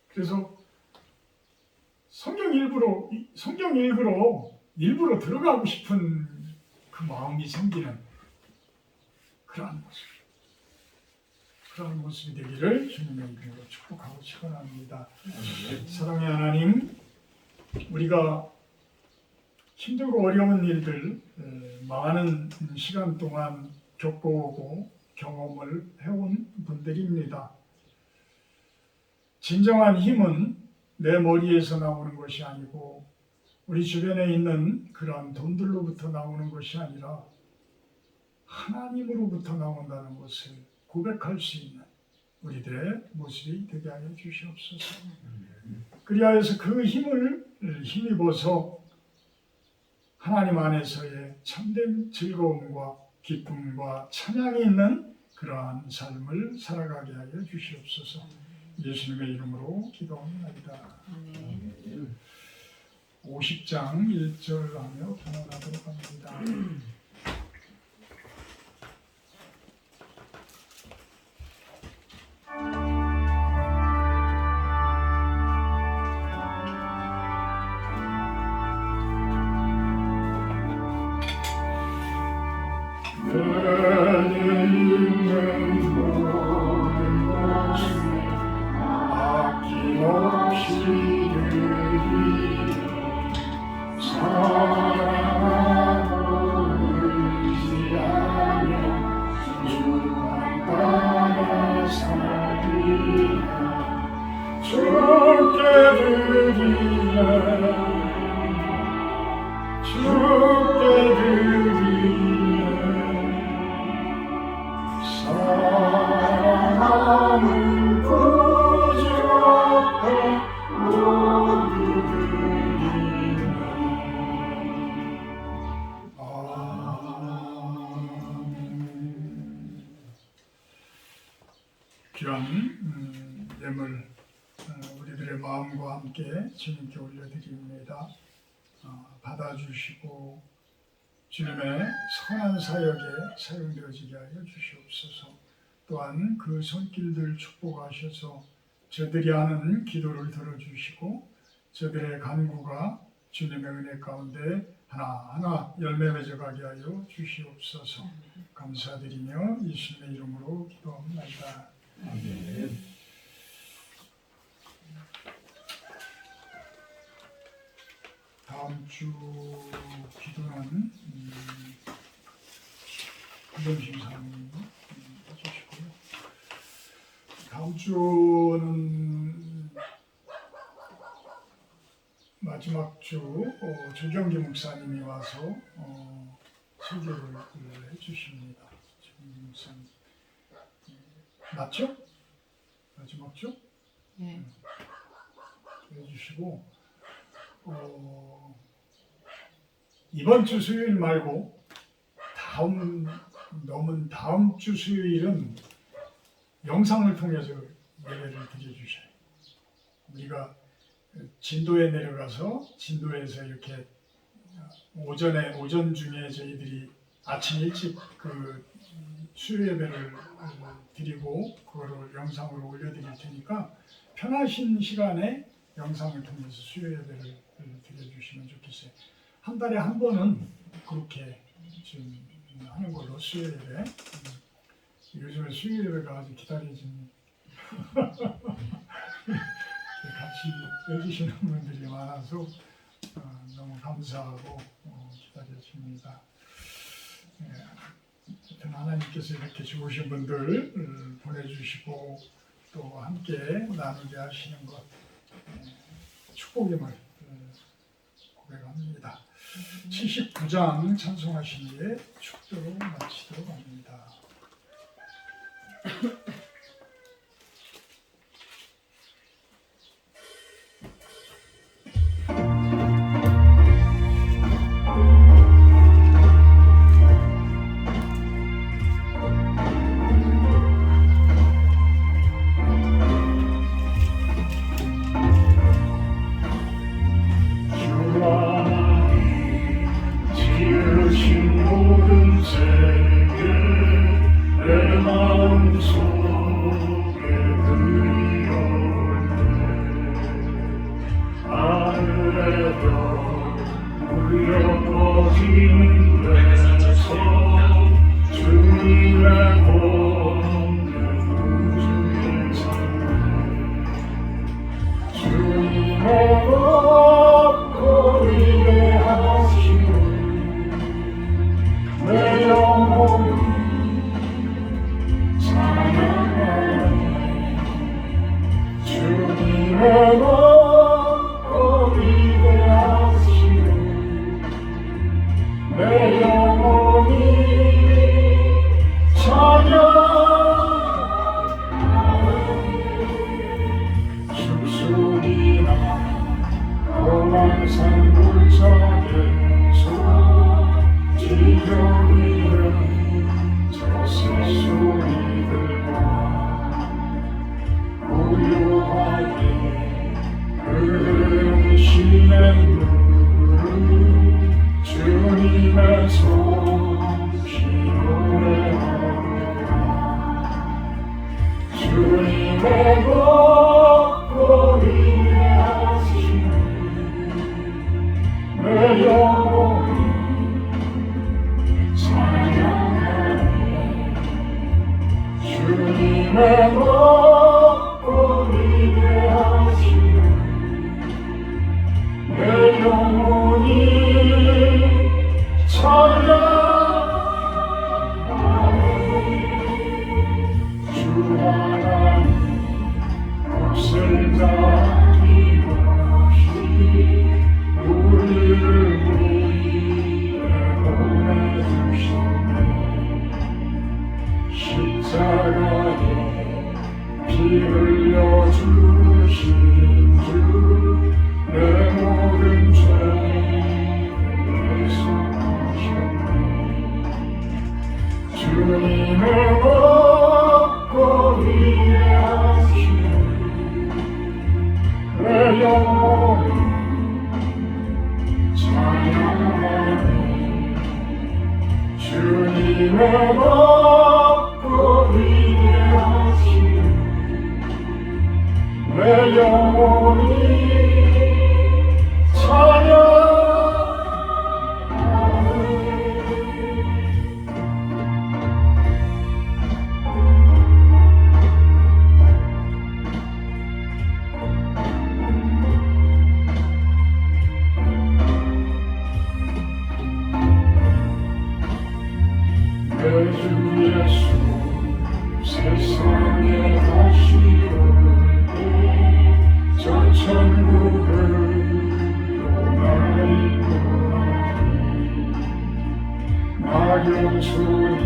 그래서 성경 읽으러 일부러 들어가고 싶은 그 마음이 생기는 그런 모습. 그런 모습이 되기를 주님의 이름으로 축복하고 축원합니다. 사랑의 하나님, 우리가 힘들고 어려운 일들 많은 시간 동안 겪어오고 경험을 해온 분들입니다. 진정한 힘은 내 머리에서 나오는 것이 아니고 우리 주변에 있는 그러한 돈들로부터 나오는 것이 아니라 하나님으로부터 나온다는 것을 고백할 수 있는 우리들의 모습이 되게 하여 주시옵소서. 그리하여서 그 힘을 힘입어서 하나님 안에서의 참된 즐거움과 기쁨과 찬양이 있는 그러한 삶을 살아가게 하여 주시옵소서. 예수님의 이름으로 기도합니다. 50장 1절 하며 기도하도록 합니다. 귀한 예물 우리들의 마음과 함께 주님께 올려드립니다. 받아주시고 주님의 선한 사역에 사용되어지게 하여 주시옵소서. 또한 그 손길들 축복하셔서 저들이 하는 기도를 들어주시고 저들의 간구가 주님의 은혜 가운데 하나하나 열매 맺어가게 하여 주시옵소서. 감사드리며 예수님의 이름으로 기도합니다. 아멘. 다음 주 기도는 구정심 사모님 해주시고요. 다음 주는 마지막 주 조경기 목사님이 와서 설교를 해주십니다. 조경기 목사님 맞죠? 마지막 주? 네. 해주시고 이번 주 수요일 말고 다음 주 수요일은 영상을 통해서 예배를 드려주셔요. 우리가 진도에 내려가서 진도에서 이렇게 오전 중에 저희들이 아침 일찍 그 수요 예배를 드리고 그거를 영상으로 올려드릴 테니까 편하신 시간에 영상을 통해서 수요 예배를 드려주시면 좋겠어요. 한 달에 한 번은 그렇게 지금 하는 걸로 수요 예배. 요즘에 수요 예배가 아주 기다려진 같이 해주시는 분들이 많아서 너무 감사하고 기다려집니다. 하여튼 하나님께서 이렇게 좋으신 분들 보내주시고 또 함께 나누게 하시는 것 축복임을 고백합니다. 79장 찬송하시기에 축도로 마치도록 합니다. 지으신 모든 세계 내 마음속에 그리워올 때 하늘의 별 울려 퍼지는 데서 주님의 공은 우주의 창에 주님의 걷고 위대하시오 내 영혼이 찬양하네 주님의 걷고 위대하시오 내 영혼이 찬양하네 죽순이나 험한 골짜기에서 지겨위는 저 새소리들과 고요하게 흐르시는 물은 주님의 솜씨 노래하리라 주님의 걷고 위대하시니 내 영혼이 주님의 걷고 위대하시오 내 영혼이 찬양하네 주 하나님 없을 자 아낌없이 우리를 위해 보내주시네 십자가에 피 흘려 주신 주 내 모든 죄를 대속하셨네 주님의 걷고 위대하시오 내 영혼이 찬양하네 주님의 걷고 위대하시오 내 영혼이 찬양하네 내 주 예수 세상에 다시 올 때 저 천국을 마경촌이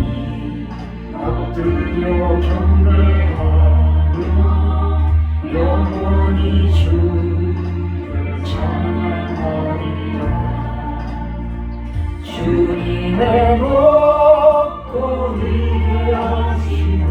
엎드려 경배하며 영원히 주를 찬양하리라 주님의 걷고 위대하시오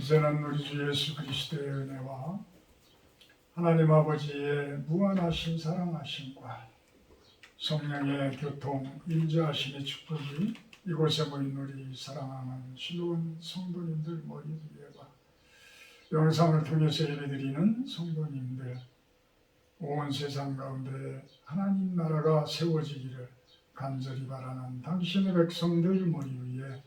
이제는 우리 주 예수 그리스도의 은혜와 하나님 아버지의 무한하신 사랑하심과 성령의 교통 인자하심의 축복이 이곳에 모인 우리 사랑하는 실로운 성도님들 머리 위에와 영상을 통해서 예배드리는 성도님들 온 세상 가운데 하나님 나라가 세워지기를 간절히 바라는 당신의 백성들 머리 위에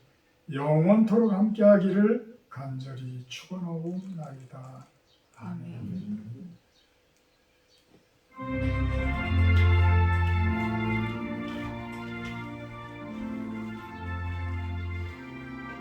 영원토록 함께하기를 간절히 축원하옵나이다. 아멘.